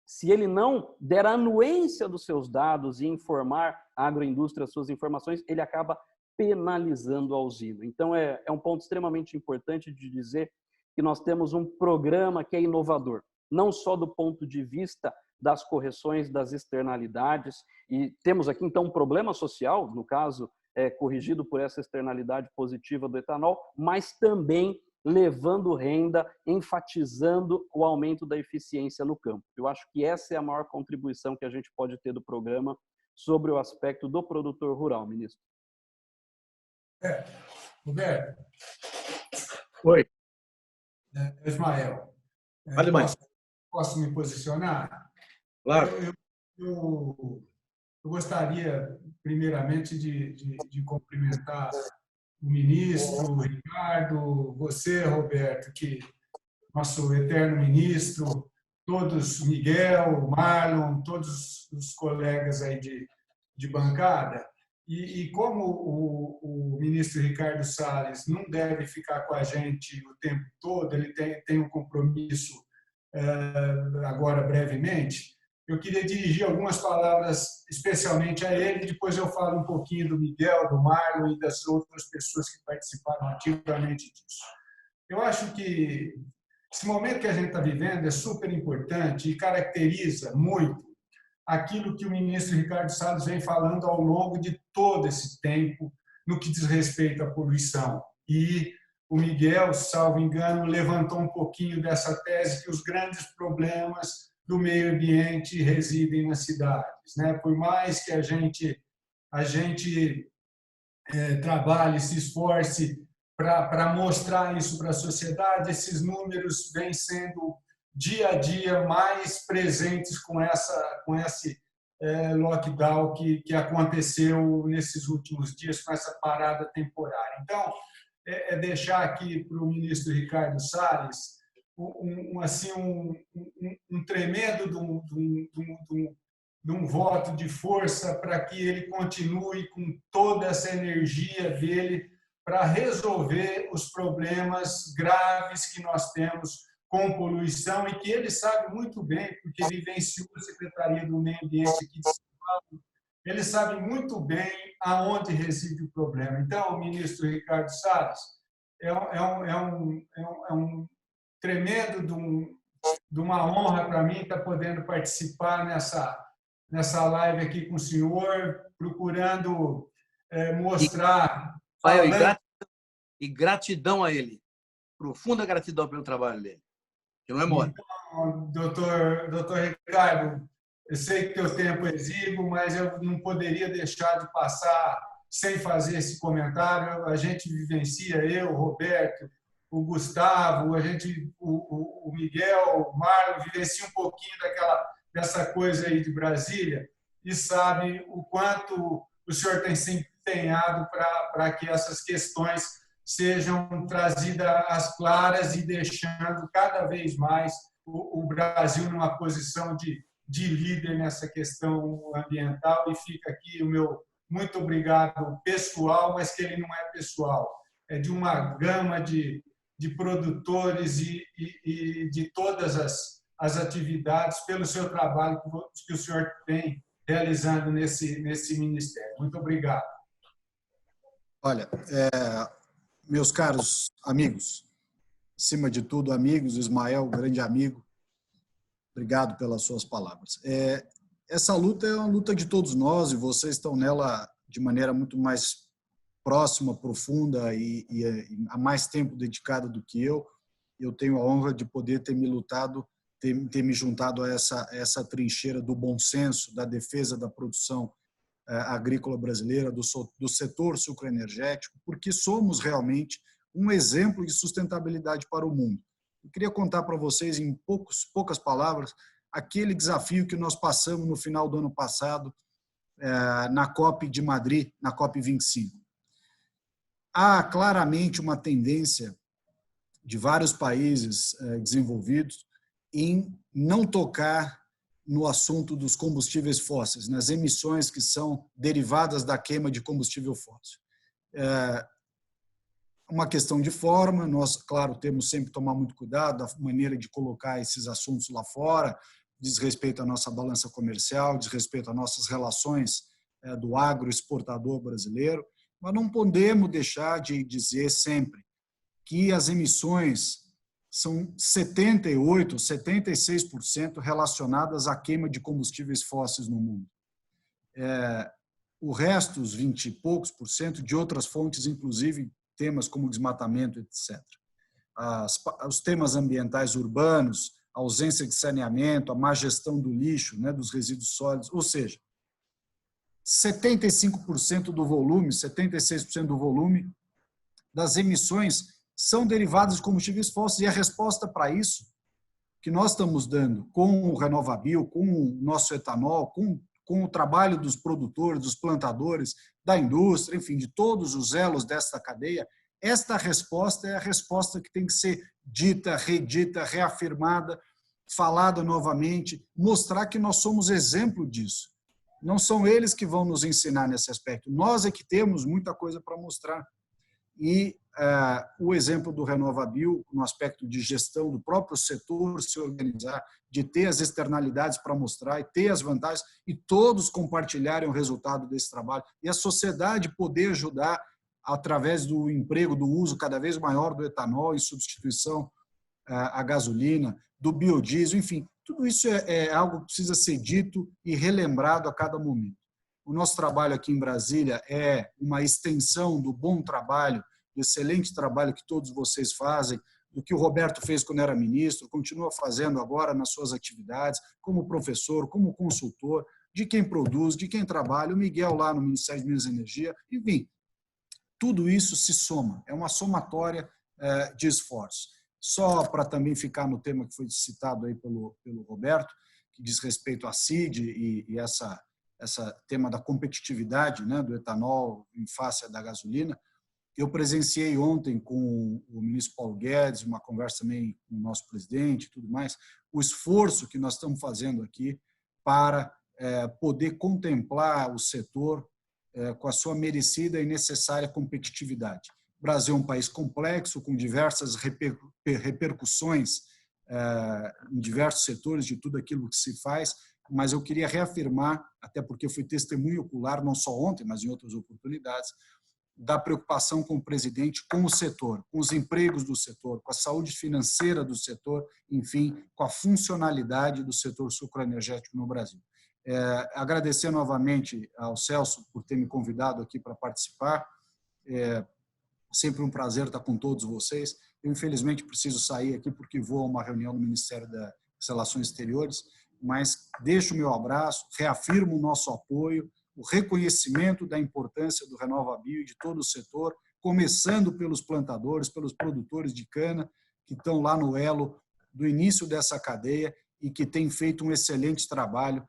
se ele não der a anuência dos seus dados e informar a agroindústria as suas informações, ele acaba penalizando a usina. Então, é um ponto extremamente importante de dizer que nós temos um programa que é inovador, não só do ponto de vista das correções das externalidades, e temos aqui, então, um problema social, no caso, corrigido por essa externalidade positiva do etanol, mas também levando renda, enfatizando o aumento da eficiência no campo. Eu acho que essa é a maior contribuição que a gente pode ter do programa sobre o aspecto do produtor rural, ministro. Roberto. Oi. Ismael. Vale mais. Posso me posicionar? Claro. Eu gostaria, primeiramente, de cumprimentar o ministro, o Ricardo, você, Roberto, que nosso eterno ministro, todos, Miguel, Marlon, todos os colegas aí de bancada. E como o ministro Ricardo Salles não deve ficar com a gente o tempo todo, ele tem um compromisso agora brevemente, eu queria dirigir algumas palavras especialmente a ele, depois eu falo um pouquinho do Miguel, do Marlon e das outras pessoas que participaram ativamente disso. Eu acho que esse momento que a gente está vivendo é super importante e caracteriza muito aquilo que o ministro Ricardo Salles vem falando ao longo de todo esse tempo no que diz respeito à poluição. E o Miguel, salvo engano, levantou um pouquinho dessa tese que os grandes problemas do meio ambiente residem nas cidades, né? Por mais que a gente trabalhe, se esforce para mostrar isso para a sociedade, esses números vêm sendo dia a dia mais presentes com esse lockdown que aconteceu nesses últimos dias, com essa parada temporária. Então, deixar aqui para o ministro Ricardo Salles um tremendo de um voto de força para que ele continue com toda essa energia dele para resolver os problemas graves que nós temos com poluição e que ele sabe muito bem, porque ele vivenciou a Secretaria do Meio Ambiente aqui de São Paulo, ele sabe muito bem aonde reside o problema. Então, o ministro Ricardo Salles é um tremendo de uma honra para mim estar podendo participar nessa live aqui com o senhor, procurando mostrar... E gratidão a ele, profunda gratidão pelo trabalho dele, que não é mole. Então, doutor Ricardo, eu sei que teu tempo é exíguo, mas eu não poderia deixar de passar sem fazer esse comentário. A gente vivencia, eu, o Roberto, o Gustavo, o Miguel, o Marlon, vivencia um pouquinho dessa coisa aí de Brasília e sabe o quanto o senhor tem se empenhado para que essas questões sejam trazidas às claras e deixando cada vez mais o Brasil numa posição de líder nessa questão ambiental. E fica aqui o meu muito obrigado pessoal, mas que ele não é pessoal, é de uma gama de produtores e de todas as atividades pelo seu trabalho que o senhor tem realizando nesse ministério. Muito obrigado. Olha, meus caros amigos, acima de tudo, amigos, Ismael, grande amigo, obrigado pelas suas palavras. Essa luta é uma luta de todos nós e vocês estão nela de maneira muito mais próxima, profunda e há mais tempo dedicado do que eu. Eu tenho a honra de poder ter me juntado a essa trincheira do bom senso, da defesa da produção agrícola brasileira, do setor sucroenergético, porque somos realmente um exemplo de sustentabilidade para o mundo. Eu queria contar para vocês, em poucas palavras, aquele desafio que nós passamos no final do ano passado na COP de Madrid, na COP 25. Há claramente uma tendência de vários países desenvolvidos em não tocar no assunto dos combustíveis fósseis, nas emissões que são derivadas da queima de combustível fóssil. Uma questão de forma, nós, claro, temos sempre que tomar muito cuidado da maneira de colocar esses assuntos lá fora, diz respeito à nossa balança comercial, diz respeito às nossas relações do agroexportador brasileiro, mas não podemos deixar de dizer sempre que as emissões são 78%, 76% relacionadas à queima de combustíveis fósseis no mundo. O resto, os 20 e poucos por cento, de outras fontes, inclusive temas como desmatamento, etc. Os temas ambientais urbanos, a ausência de saneamento, a má gestão do lixo, né, dos resíduos sólidos, ou seja, 75% do volume, 76% do volume das emissões são derivados de combustíveis fósseis, e a resposta para isso que nós estamos dando com o RenovaBio, com o nosso etanol, com o trabalho dos produtores, dos plantadores, da indústria, enfim, de todos os elos desta cadeia, esta resposta é a resposta que tem que ser dita, redita, reafirmada, falada novamente, mostrar que nós somos exemplo disso. Não são eles que vão nos ensinar nesse aspecto, nós é que temos muita coisa para mostrar. E o exemplo do RenovaBio, no aspecto de gestão do próprio setor, se organizar, de ter as externalidades para mostrar e ter as vantagens, e todos compartilharem o resultado desse trabalho, e a sociedade poder ajudar através do emprego, do uso cada vez maior do etanol em substituição à gasolina, do biodiesel, enfim, tudo isso é algo que precisa ser dito e relembrado a cada momento. O nosso trabalho aqui em Brasília é uma extensão do bom trabalho, do excelente trabalho que todos vocês fazem, do que o Roberto fez quando era ministro, continua fazendo agora nas suas atividades, como professor, como consultor, de quem produz, de quem trabalha, o Miguel lá no Ministério de Minas e Energia, enfim, tudo isso se soma, é uma somatória de esforços. Só para também ficar no tema que foi citado aí pelo Roberto, que diz respeito à CID e essa tema da competitividade, né, do etanol em face da gasolina, Eu presenciei ontem com o ministro Paulo Guedes, uma conversa também com o nosso presidente e tudo mais, o esforço que nós estamos fazendo aqui para poder contemplar o setor com a sua merecida e necessária competitividade. O Brasil é um país complexo, com diversas repercussões em diversos setores de tudo aquilo que se faz, mas eu queria reafirmar, até porque eu fui testemunho ocular, não só ontem, mas em outras oportunidades, da preocupação com o presidente, com o setor, com os empregos do setor, com a saúde financeira do setor, enfim, com a funcionalidade do setor sucroenergético no Brasil. Agradecer novamente ao Celso por ter me convidado aqui para participar. Sempre um prazer estar com todos vocês. Eu, infelizmente, preciso sair aqui porque vou a uma reunião do Ministério das Relações Exteriores, mas deixo o meu abraço, reafirmo o nosso apoio, o reconhecimento da importância do RenovaBio e de todo o setor, começando pelos plantadores, pelos produtores de cana, que estão lá no elo do início dessa cadeia e que têm feito um excelente trabalho.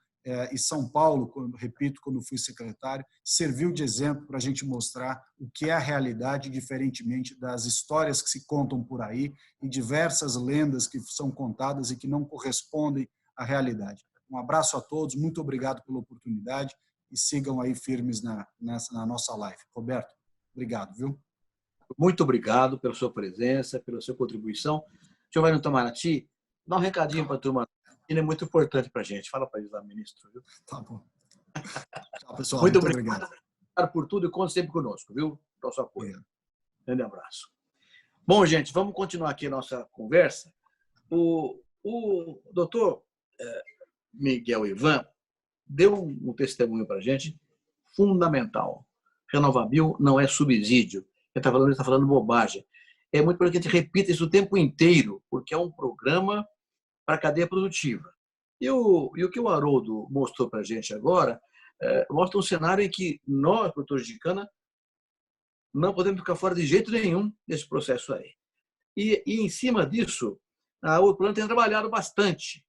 E São Paulo, repito, quando fui secretário, serviu de exemplo para a gente mostrar o que é a realidade, diferentemente das histórias que se contam por aí e diversas lendas que são contadas e que não correspondem à realidade. Um abraço a todos, muito obrigado pela oportunidade e sigam aí firmes na nossa live. Roberto, obrigado, viu? Muito obrigado pela sua presença, pela sua contribuição. Giovanni Itamaraty, dá um recadinho para a turma. Ele é muito importante para a gente. Fala para eles lá, ministro. Viu? Tá bom. Tchau, pessoal. Muito obrigado por tudo e conte sempre conosco, viu? Nosso apoio. Grande abraço. Bom, gente, vamos continuar aqui a nossa conversa. O doutor Miguel Ivan deu um testemunho para a gente fundamental. RenovaBio não é subsídio. Ele está falando bobagem. É muito importante que a gente repita isso o tempo inteiro, porque é um programa para a cadeia produtiva. E o que o Haroldo mostrou para a gente agora mostra um cenário em que nós, produtores de cana, não podemos ficar fora de jeito nenhum desse processo aí. E em cima disso, a Urplan tem trabalhado bastante.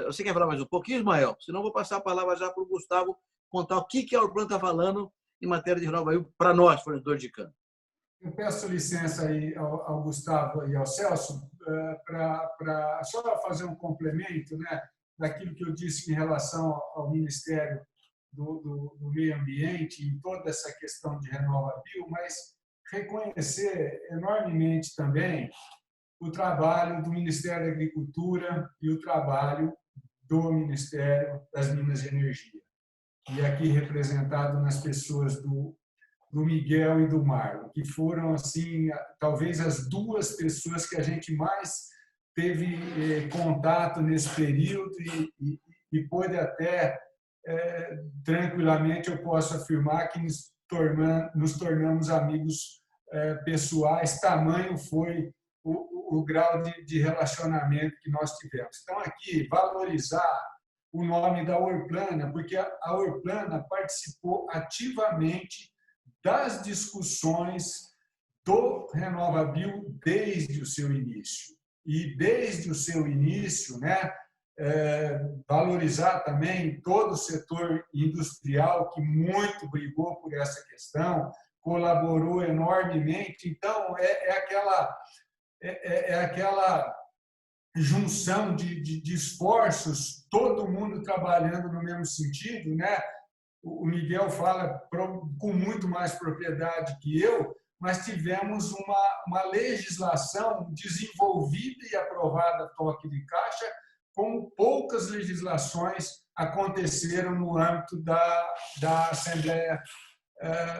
Você quer falar mais um pouquinho, Ismael? Senão eu vou passar a palavra já para o Gustavo contar o que a Urplan está falando em matéria de RenovaBio para nós, fornecedores de cana. Eu peço licença aí ao Gustavo e ao Celso para só fazer um complemento, né, daquilo que eu disse em relação ao Ministério do Meio Ambiente em toda essa questão de RenovaBio, mas reconhecer enormemente também o trabalho do Ministério da Agricultura e o trabalho do Ministério das Minas e Energia. E aqui representado nas pessoas do Miguel e do Marlon, que foram, assim, talvez as duas pessoas que a gente mais teve contato nesse período e pôde até, tranquilamente, eu posso afirmar que nos tornamos amigos pessoais, tamanho foi o grau de relacionamento que nós tivemos. Então, aqui, valorizar o nome da Urplana, porque a Urplana participou ativamente das discussões do RenovaBio desde o seu início. E desde o seu início, né, valorizar também todo o setor industrial que muito brigou por essa questão, colaborou enormemente. Então, é aquela junção de esforços, todo mundo trabalhando no mesmo sentido, né? O Miguel fala com muito mais propriedade que eu, mas tivemos uma legislação desenvolvida e aprovada a toque de caixa, como poucas legislações aconteceram no âmbito da Assembleia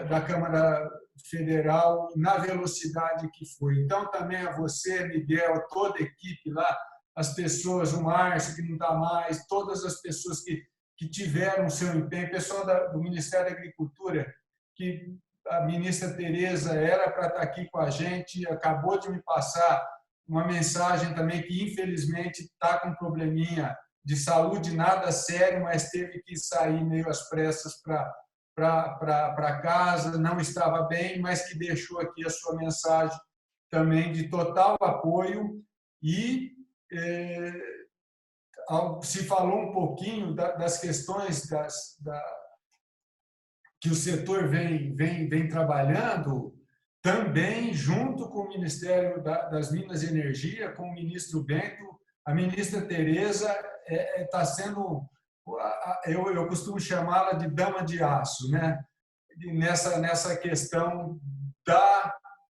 da Câmara Federal, na velocidade que foi. Então, também a você, Miguel, toda a equipe lá, as pessoas, o Márcio, que não está mais, todas as pessoas que tiveram seu empenho, pessoal do Ministério da Agricultura, que a ministra Tereza era para estar aqui com a gente, acabou de me passar uma mensagem também que, infelizmente, está com um probleminha de saúde, nada sério, mas teve que sair meio às pressas para casa, não estava bem, mas que deixou aqui a sua mensagem também de total apoio e se falou um pouquinho das questões que o setor vem trabalhando. também junto com o Ministério das Minas e Energia, com o ministro Bento, a ministra Tereza está sendo, eu costumo chamá-la de dama de aço, né? Nessa questão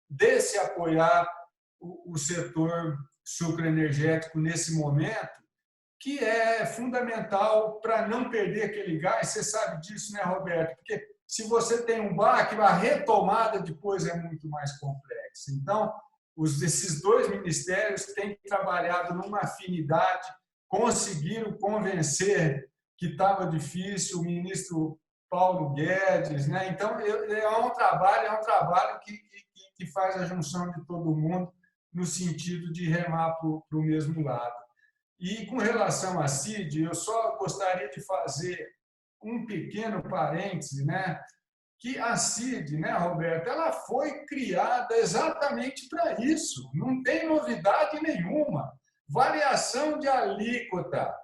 de se apoiar o setor sucroenergético nesse momento, que é fundamental para não perder aquele gás. Você sabe disso, né, Roberto? Porque se você tem um baque, a retomada depois é muito mais complexa. Então, esses dois ministérios têm trabalhado numa afinidade, conseguiram convencer que estava difícil o ministro Paulo Guedes, né? Então, é um trabalho que faz a junção de todo mundo no sentido de remar para o mesmo lado. E com relação à CID, eu só gostaria de fazer um pequeno parêntese, né? Que a CID, né, Roberto, ela foi criada exatamente para isso. Não tem novidade nenhuma. Variação de alíquota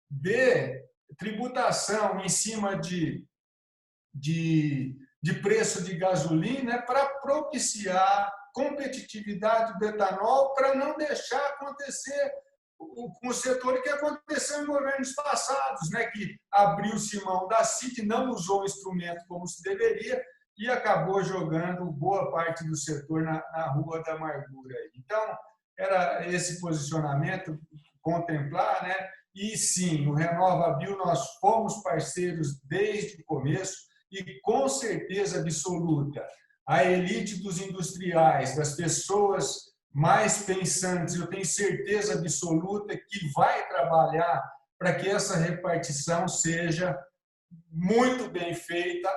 de tributação em cima de preço de gasolina para propiciar competitividade do etanol, para não deixar acontecer com o setor que aconteceu em governos passados, né, que abriu-se mão da CID, não usou o instrumento como se deveria e acabou jogando boa parte do setor na rua da amargura. Então, era esse posicionamento, contemplar, né? E sim, no RenovaBio nós fomos parceiros desde o começo e com certeza absoluta a elite dos industriais, das pessoas mais pensantes, eu tenho certeza absoluta que vai trabalhar para que essa repartição seja muito bem feita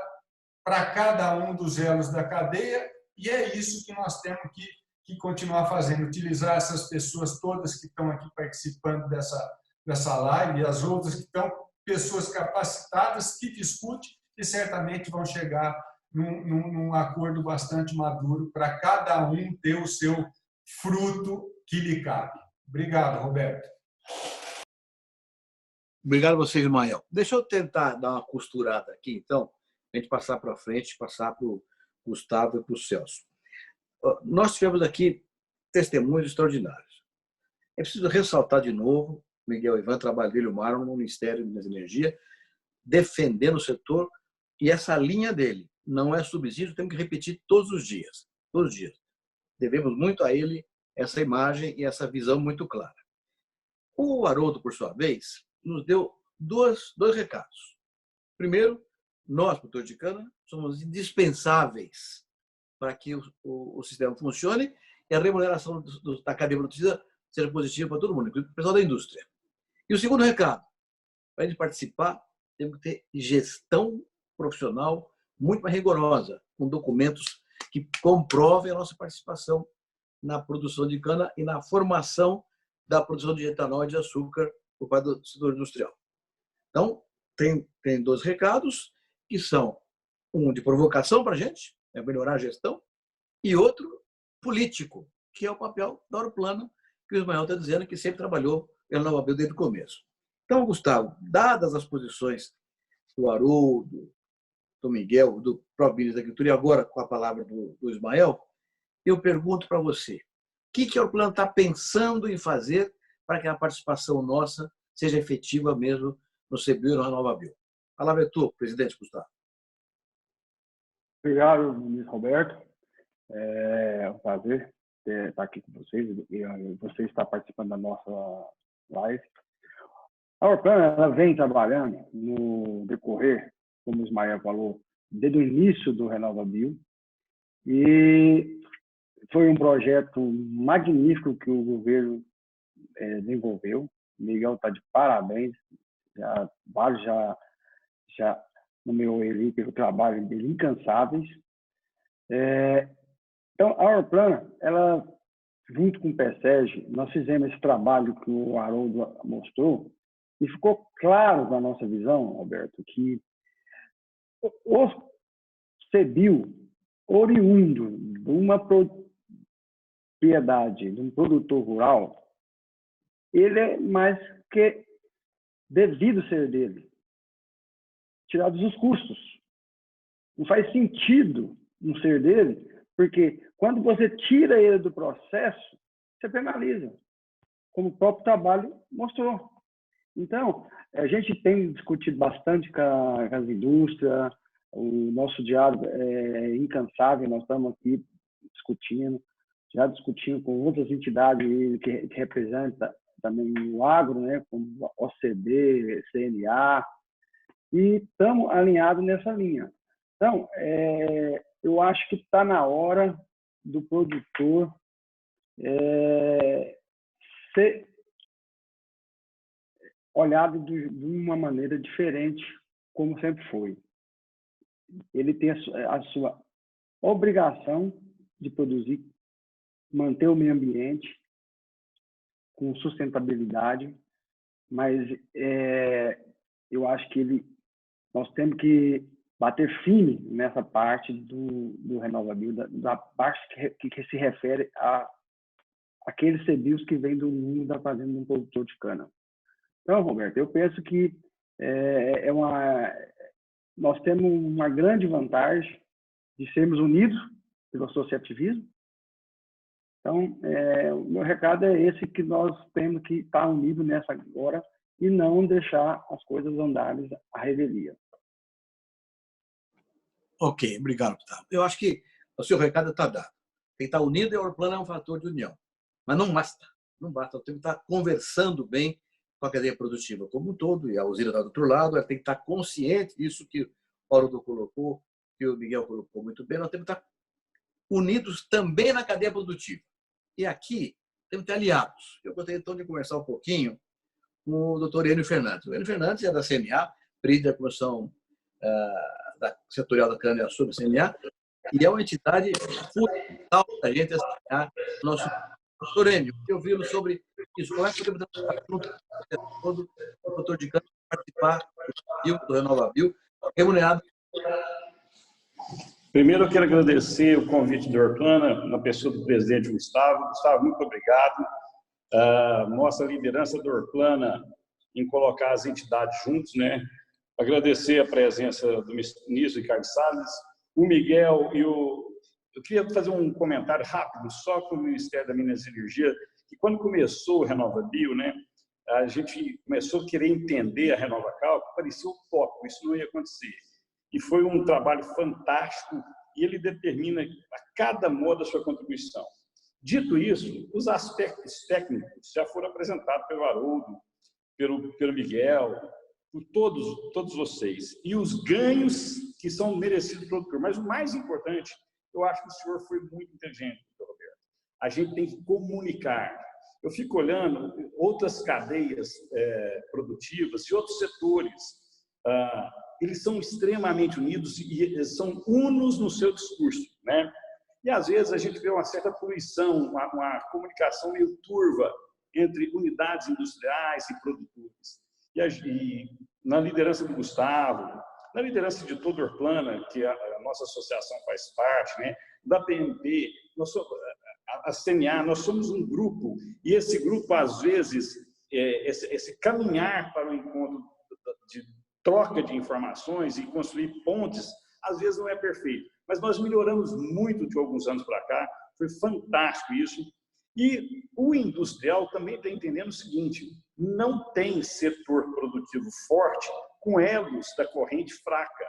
para cada um dos elos da cadeia, e é isso que nós temos que continuar fazendo, utilizar essas pessoas todas que estão aqui participando dessa live, e as outras que estão, pessoas capacitadas que discutem e certamente vão chegar num acordo bastante maduro para cada um ter o seu fruto que lhe cabe. Obrigado, Roberto. Obrigado a você, Ismael. Deixa eu tentar dar uma costurada aqui, então, a gente passar para frente, passar para o Gustavo e para o Celso. Nós tivemos aqui testemunhos extraordinários. É preciso ressaltar de novo, Miguel Ivan, trabalho dele, o Marlon, no Ministério de Minas e Energia, defendendo o setor, e essa linha dele não é subsídio, temos que repetir todos os dias. Todos os dias. Devemos muito a ele essa imagem e essa visão muito clara. O Haroldo, por sua vez, nos deu dois recados. Primeiro, nós, produtores de cana, somos indispensáveis para que o sistema funcione e a remuneração da cadeia produtiva seja positiva para todo mundo, inclusive o pessoal da indústria. E o segundo recado, para a gente participar, temos que ter gestão profissional muito mais rigorosa, com documentos que comprovem a nossa participação na produção de cana e na formação da produção de etanol e de açúcar por parte do setor industrial. Então, tem dois recados, que são um de provocação para a gente, é melhorar a gestão, e outro político, que é o papel da Aeroplano, que o Ismael está dizendo que sempre trabalhou pela RenovaBio desde o começo. Então, Gustavo, dadas as posições do Haroldo, do Miguel, do próprio ministro da Agricultura, e agora com a palavra do Ismael, eu pergunto para você, o que a Aeroplano está pensando em fazer para que a participação nossa seja efetiva mesmo no CBio e no RenovaBio? A palavra é tua, presidente Gustavo. Obrigado, ministro Roberto. É um prazer estar aqui com vocês e você está participando da nossa live. A Aeroplano, ela vem trabalhando no decorrer, como o Ismael falou, desde o início do RenovaBio, e foi um projeto magnífico que o governo desenvolveu. O Miguel está de parabéns, vários já nomeou ele pelo trabalho dele, incansáveis. Então, a Aeroplano, ela, junto com o PSEG, nós fizemos esse trabalho que o Haroldo mostrou, e ficou claro na nossa visão, Roberto, que o CBio, oriundo de uma propriedade, de um produtor rural, ele é mais que devido ser dele, tirados os custos. Não faz sentido não ser dele, porque Quando você tira ele do processo, você penaliza, como o próprio trabalho mostrou. Então, a gente tem discutido bastante com as indústrias, o nosso diálogo é incansável, nós estamos aqui discutindo, já discutindo com outras entidades que representam também o agro, né, como OCB, CNA, e estamos alinhados nessa linha. Então, eu acho que está na hora do produtor ser olhado de uma maneira diferente, como sempre foi. Ele tem a sua obrigação de produzir, manter o meio ambiente com sustentabilidade, mas eu acho que nós temos que bater firme nessa parte do RenovaBio, da parte que se refere a aqueles CBIOs que vêm do mundo da fazenda de um produtor de cana. Então, Roberto, eu penso que nós temos uma grande vantagem de sermos unidos pelo associativismo. Então, o meu recado é esse, que nós temos que estar unidos nessa agora e não deixar as coisas andarem à revelia. Ok, obrigado, Gustavo. Eu acho que o seu recado está dado. Tem que estar unido e a Orplano é um fator de união. Mas não basta. Não basta. Tem que estar conversando bem com a cadeia produtiva como um todo, e a usina está do outro lado, ela tem que estar consciente disso que o Haroldo colocou, que o Miguel colocou muito bem. Nós temos que estar unidos também na cadeia produtiva. E aqui temos que ter aliados. Eu gostaria então de conversar um pouquinho com o Dr. Enio Fernandes. O Enio Fernandes é da CNA, presidente da comissão da setorial da cana-de-açúcar, CNA, e é uma entidade fundamental da gente assinar nosso. Doutor Enio, eu ouvi sobre isso. Como é que podemos dar todo o produtor de cana participar do RenovaBio remunerado? Primeiro, eu quero agradecer o convite da Orplana, na pessoa do presidente Gustavo. Gustavo, muito obrigado. Mostra a liderança da Orplana em colocar as entidades juntos, né? Agradecer a presença do ministro Ricardo Salles, o Miguel e o... Eu queria fazer um comentário rápido só com o Ministério da Minas e Energia, que quando começou o RenovaBio, né, a gente começou a querer entender a RenovaCal, que parecia utópico, isso não ia acontecer. E foi um trabalho fantástico, e ele determina a cada modo a sua contribuição. Dito isso, os aspectos técnicos já foram apresentados pelo Haroldo, pelo Miguel, por todos vocês. E os ganhos que são merecidos pelo produtor. Mas o mais importante, eu acho que o senhor foi muito inteligente, doutor Roberto. A gente tem que comunicar. Eu fico olhando outras cadeias produtivas e outros setores. Eles são extremamente unidos e são unos no seu discurso, né? E às vezes a gente vê uma certa poluição, uma comunicação meio turva entre unidades industriais e produtores. E na liderança do Gustavo, na liderança de toda a Orplana, que a nossa associação faz parte, né? Da PMP, a CNA, nós somos um grupo, e esse grupo, às vezes, esse caminhar para o encontro de troca de informações e construir pontes, às vezes não é perfeito. Mas nós melhoramos muito de alguns anos para cá, foi fantástico isso. E o industrial também está entendendo o seguinte, não tem setor produtivo forte com elos da corrente fraca,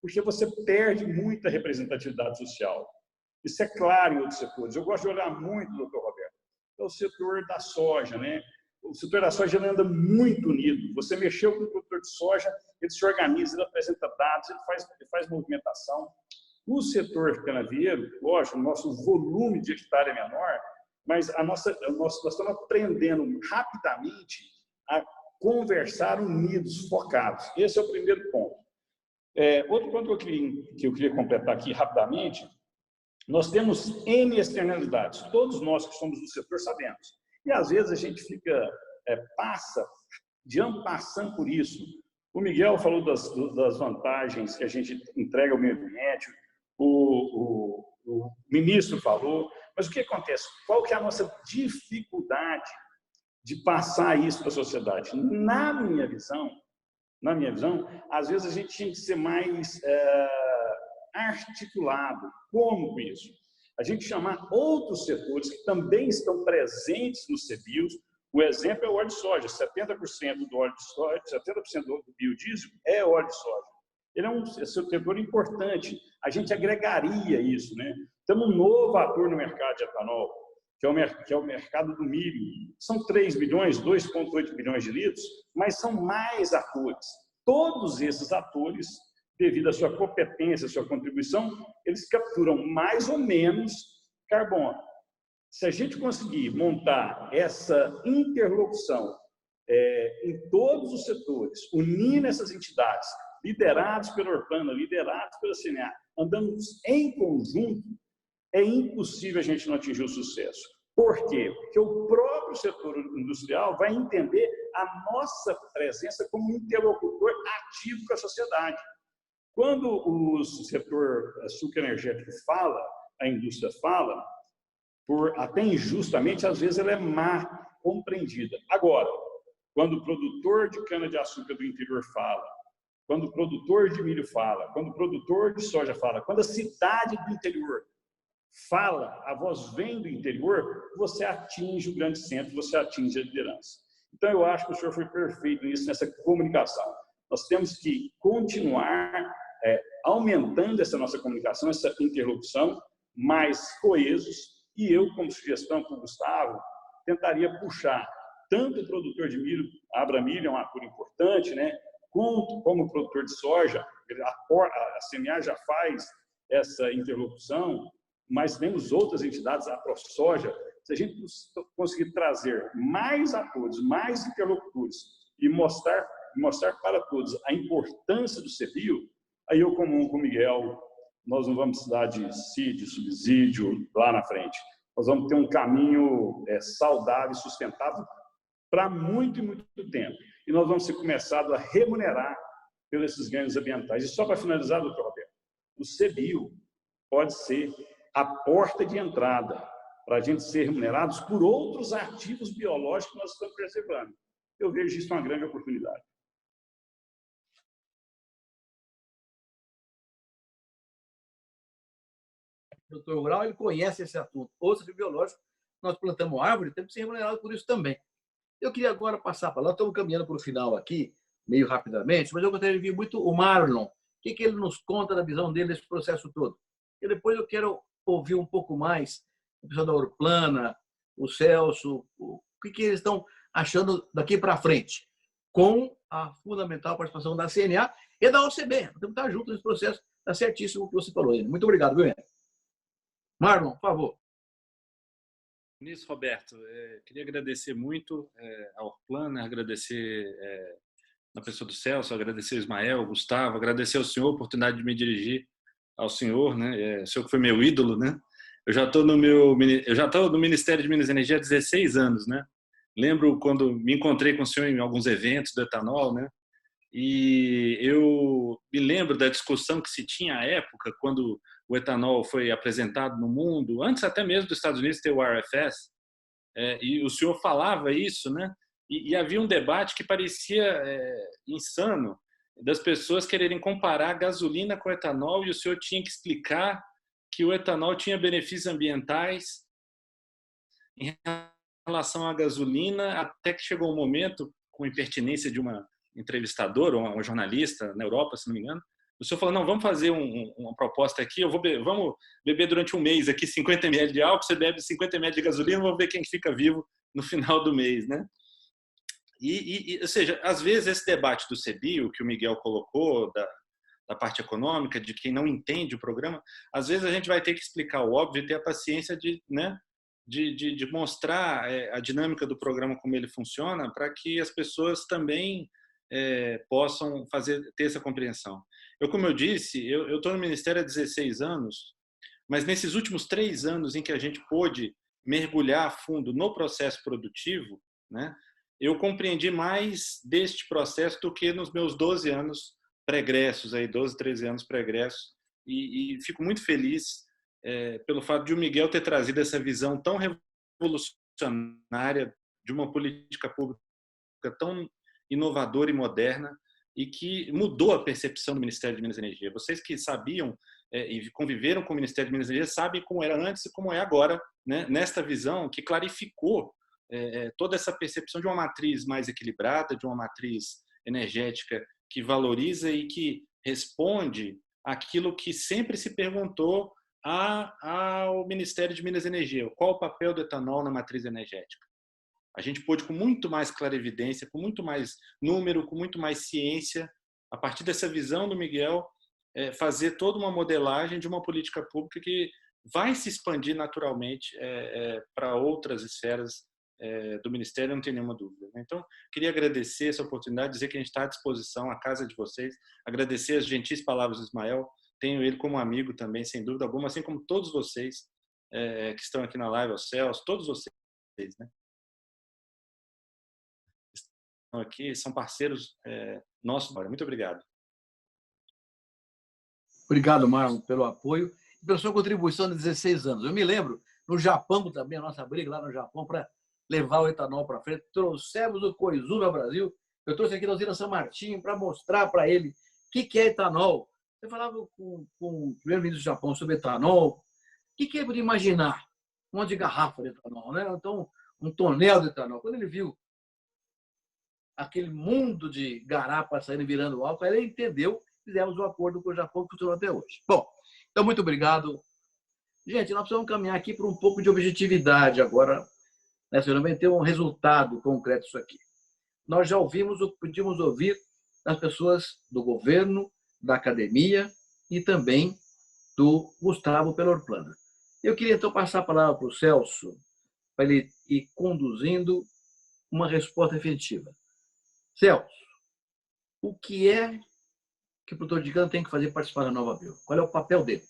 porque você perde muita representatividade social. Isso é claro em outros setores. Eu gosto de olhar muito, doutor Roberto, é o setor da soja, né? O setor da soja anda muito unido. Você mexeu com o produtor de soja, ele se organiza, ele apresenta dados, ele faz movimentação. O setor canavieiro, lógico, o nosso volume de hectare é menor, mas nós estamos aprendendo rapidamente a conversar unidos, focados. Esse é o primeiro ponto. Outro ponto que eu queria completar aqui rapidamente, nós temos N externalidades. Todos nós que somos do setor sabemos. E às vezes a gente passa de en passant por isso. O Miguel falou das vantagens que a gente entrega ao meio ambiente, o ministro falou, mas o que acontece? Qual que é a nossa dificuldade de passar isso para a sociedade? Na minha visão, às vezes a gente tinha que ser mais articulado. Como isso? A gente chamar outros setores que também estão presentes nos CBIOS. O exemplo é o óleo de soja. 70% do óleo de soja, 70% do biodiesel é óleo de soja. Ele é um setor importante. A gente agregaria isso, né? Temos um novo ator no mercado de etanol, que é o mercado do milho. São 3 bilhões, 2,8 bilhões de litros, mas são mais atores. Todos esses atores, devido à sua competência, à sua contribuição, eles capturam mais ou menos carbono. Se a gente conseguir montar essa interlocução em todos os setores, unindo essas entidades, liderados pela Orplana, liderados pela CNA, andando em conjunto, é impossível a gente não atingir o sucesso. Por quê? Porque o próprio setor industrial vai entender a nossa presença como um interlocutor ativo com a sociedade. Quando o setor sucroenergético fala, a indústria fala, até injustamente, às vezes ela é má compreendida. Agora, quando o produtor de cana-de-açúcar do interior fala, quando o produtor de milho fala, quando o produtor de soja fala, quando a cidade do interior fala, a voz vem do interior, você atinge o grande centro, você atinge a liderança. Então, eu acho que o senhor foi perfeito nisso, nessa comunicação. Nós temos que continuar aumentando essa nossa comunicação, essa interlocução, mais coesos, e eu, como sugestão para o Gustavo, tentaria puxar tanto o produtor de milho, a Abramilho é um ator importante, né? Como o produtor de soja, a CNA já faz essa interlocução, mas temos outras entidades, a ProSoja. Se a gente conseguir trazer mais atores, mais interlocutores e mostrar para todos a importância do CBIO, aí eu, comum com o Miguel, nós não vamos precisar de CID, subsídio lá na frente. Nós vamos ter um caminho saudável e sustentável para muito e muito tempo. E nós vamos ser começados a remunerar pelos esses ganhos ambientais. E só para finalizar, doutor Roberto, o CBIO pode ser a porta de entrada para a gente ser remunerados por outros ativos biológicos que nós estamos preservando. Eu vejo isso uma grande oportunidade. O doutor Rural, ele conhece esse assunto. Outros biológicos, nós plantamos árvore, temos que ser remunerados por isso também. Eu queria agora passar para lá, estamos caminhando para o final aqui, meio rapidamente, mas eu gostaria de ouvir muito o Marlon. O que ele nos conta da visão dele desse processo todo? E depois eu quero ouvir um pouco mais o pessoal da Orplana, o Celso, o que eles estão achando daqui para frente, com a fundamental participação da CNA e da OCB. Temos que estar juntos nesse processo. Está certíssimo o que você falou. Muito obrigado, viu, Marlon, por favor. Nisso, Roberto, queria agradecer muito ao Orplana, agradecer na pessoa do Celso, agradecer ao Ismael, ao Gustavo, agradecer ao senhor a oportunidade de me dirigir ao senhor, né? O senhor que foi meu ídolo, né? Eu já estou no Ministério de Minas e Energia há 16 anos, né? Lembro quando me encontrei com o senhor em alguns eventos do etanol, né? E eu me lembro da discussão que se tinha à época, quando o etanol foi apresentado no mundo, antes até mesmo dos Estados Unidos ter o RFS, e o senhor falava isso, né? E havia um debate que parecia insano, das pessoas quererem comparar a gasolina com o etanol, e o senhor tinha que explicar que o etanol tinha benefícios ambientais em relação à gasolina, até que chegou um momento, com impertinência de uma entrevistadora, ou uma jornalista na Europa, se não me engano, o senhor falou, não, vamos fazer uma proposta aqui, vamos beber durante um mês aqui 50 ml de álcool, você bebe 50 ml de gasolina, vamos ver quem fica vivo no final do mês, né? Ou seja, às vezes esse debate do CBIO, que o Miguel colocou, da parte econômica, de quem não entende o programa, às vezes a gente vai ter que explicar o óbvio e ter a paciência de mostrar a dinâmica do programa, como ele funciona, para que as pessoas também possam ter essa compreensão. Como eu disse, eu estou no Ministério há 16 anos, mas nesses últimos 3 anos em que a gente pôde mergulhar a fundo no processo produtivo, né, eu compreendi mais deste processo do que nos meus 12 anos pregressos, 12, 13 anos pregressos, e fico muito feliz pelo fato de o Miguel ter trazido essa visão tão revolucionária de uma política pública tão inovadora e moderna, e que mudou a percepção do Ministério de Minas e Energia. Vocês que sabiam e conviveram com o Ministério de Minas e Energia sabem como era antes e como é agora, né? Nesta visão que clarificou toda essa percepção de uma matriz mais equilibrada, de uma matriz energética que valoriza e que responde àquilo que sempre se perguntou ao Ministério de Minas e Energia: qual o papel do etanol na matriz energética? A gente pôde, com muito mais clarividência, com muito mais número, com muito mais ciência, a partir dessa visão do Miguel, fazer toda uma modelagem de uma política pública que vai se expandir naturalmente para outras esferas do Ministério, não tem nenhuma dúvida. Então, queria agradecer essa oportunidade, dizer que a gente está à disposição, a casa de vocês, agradecer as gentis palavras do Ismael, tenho ele como amigo também, sem dúvida alguma, assim como todos vocês que estão aqui na live, ao Celso, todos vocês, né? Estão aqui, são parceiros nossos. Muito obrigado. Obrigado, Marlon, pelo apoio e pela sua contribuição de 16 anos. Eu me lembro, no Japão também, a nossa briga lá no Japão para levar o etanol para frente. Trouxemos o Koizumi ao Brasil. Eu trouxe aqui na usina São Martinho para mostrar para ele o que é etanol. Eu falava com o primeiro-ministro do Japão sobre etanol. O que ele podia imaginar? Um monte de garrafa de etanol, né? Então, um tonel de etanol. Quando ele viu aquele mundo de garapa saindo virando álcool, ele entendeu. Fizemos um acordo com o Japão que funcionou até hoje. Bom, então, muito obrigado. Gente, nós precisamos caminhar aqui para um pouco de objetividade agora. Nós vamos ter um resultado concreto isso aqui. Nós já ouvimos o que podíamos ouvir das pessoas do governo, da academia e também do Gustavo Pelorplana. Eu queria, então, passar a palavra para o Celso, para ele ir conduzindo uma resposta efetiva. Celso, o que é que o produtor de cana tem que fazer para participar da RenovaBio? Qual é o papel dele?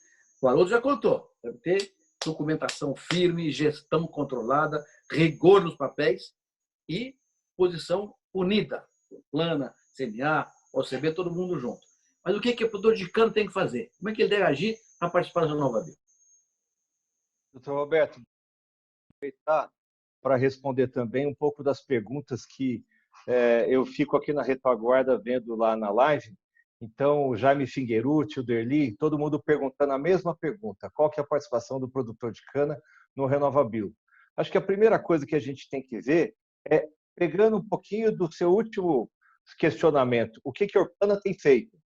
O Haroldo já contou. Deve ter documentação firme, gestão controlada, rigor nos papéis e posição unida. Plana, CNA, OCB, todo mundo junto. Mas o que o produtor de cana tem que fazer? Como é que ele deve agir para participar da RenovaBio? Doutor Roberto, aproveitar para responder também um pouco das perguntas que eu fico aqui na retaguarda vendo lá na live. Então, o Jaime Finguerucci, o Derli, todo mundo perguntando a mesma pergunta: qual que é a participação do produtor de cana no RenovaBio? Acho que a primeira coisa que a gente tem que ver é, pegando um pouquinho do seu último questionamento, o que a Orplana tem feito?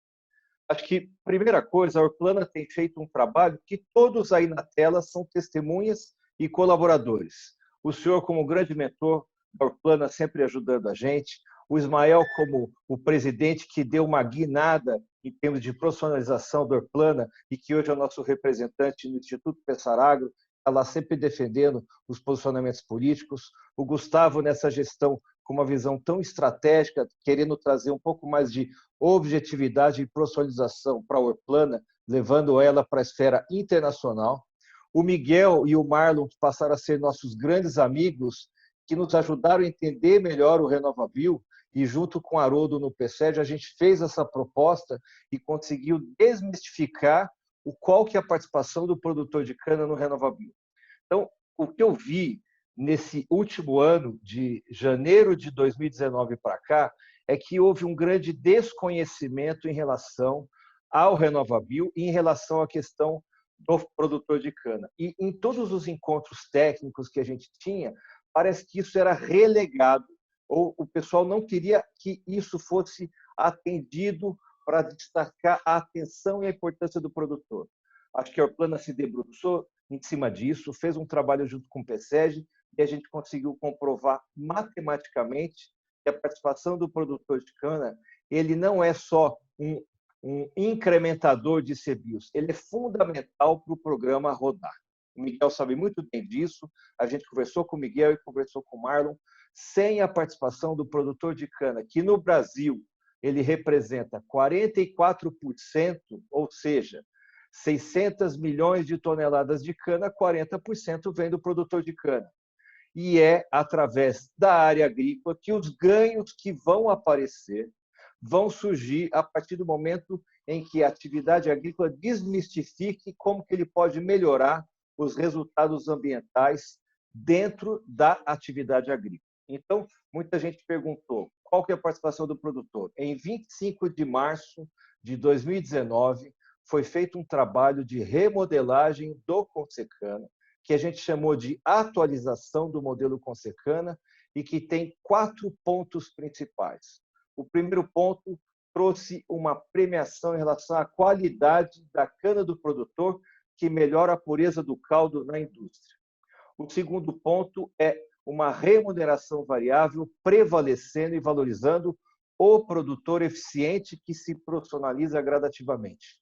Acho que, primeira coisa, a Orplana tem feito um trabalho que todos aí na tela são testemunhas e colaboradores. O senhor, como grande mentor da Orplana, sempre ajudando a gente. O Ismael, como o presidente que deu uma guinada em termos de profissionalização da Orplana e que hoje é o nosso representante no Instituto Pessaragro, está lá sempre defendendo os posicionamentos políticos. O Gustavo, nessa gestão, com uma visão tão estratégica, querendo trazer um pouco mais de objetividade e profissionalização para a Orplana, levando ela para a esfera internacional. O Miguel e o Marlon passaram a ser nossos grandes amigos, que nos ajudaram a entender melhor o RenovaBio, e junto com o Haroldo no PSED, a gente fez essa proposta e conseguiu desmistificar qual que é a participação do produtor de cana no RenovaBio. Então, o que eu vi nesse último ano, de janeiro de 2019 para cá, é que houve um grande desconhecimento em relação ao RenovaBio e em relação à questão do produtor de cana. E em todos os encontros técnicos que a gente tinha, parece que isso era relegado, ou o pessoal não queria que isso fosse atendido para destacar a atenção e a importância do produtor. Acho que a Orplana se debruçou em cima disso, fez um trabalho junto com o PSEG e a gente conseguiu comprovar matematicamente que a participação do produtor de cana, ele não é só um incrementador de CBIOS, ele é fundamental para o programa rodar. O Miguel sabe muito bem disso, a gente conversou com o Miguel e conversou com o Marlon. Sem a participação do produtor de cana, que no Brasil ele representa 44%, ou seja, 600 milhões de toneladas de cana, 40% vem do produtor de cana. E é através da área agrícola que os ganhos que vão aparecer vão surgir a partir do momento em que a atividade agrícola desmistifique como que ele pode melhorar os resultados ambientais dentro da atividade agrícola. Então, muita gente perguntou qual que é a participação do produtor. Em 25 de março de 2019, foi feito um trabalho de remodelagem do Consecana, que a gente chamou de atualização do modelo Consecana e que tem 4 pontos principais. O primeiro ponto trouxe uma premiação em relação à qualidade da cana do produtor, que melhora a pureza do caldo na indústria. O segundo ponto é uma remuneração variável prevalecendo e valorizando o produtor eficiente que se profissionaliza gradativamente.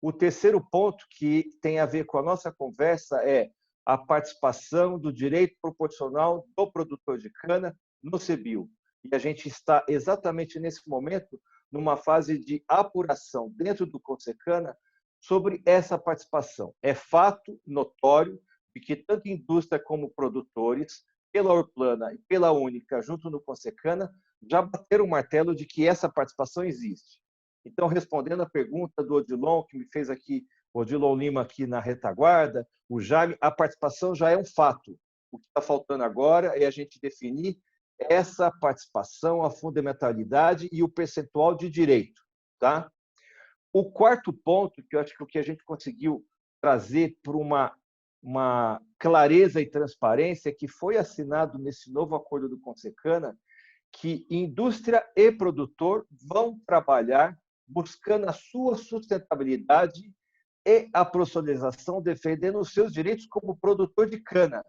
O terceiro ponto, que tem a ver com a nossa conversa, é a participação do direito proporcional do produtor de cana no CBIO. E a gente está exatamente nesse momento numa fase de apuração dentro do Consecana sobre essa participação. É fato notório de que tanto indústria como produtores, pela Orplana e pela Única, junto no Consecana, já bateram o martelo de que essa participação existe. Então, respondendo à pergunta do Odilon, que me fez aqui, o Odilon Lima aqui na retaguarda, o Jaime, a participação já é um fato. O que está faltando agora é a gente definir essa participação, a fundamentalidade e o percentual de direito. Tá? O quarto ponto, que eu acho que o que a gente conseguiu trazer para uma clareza e transparência, que foi assinado nesse novo acordo do Consecana, que indústria e produtor vão trabalhar buscando a sua sustentabilidade e a profissionalização, defendendo os seus direitos como produtor de cana.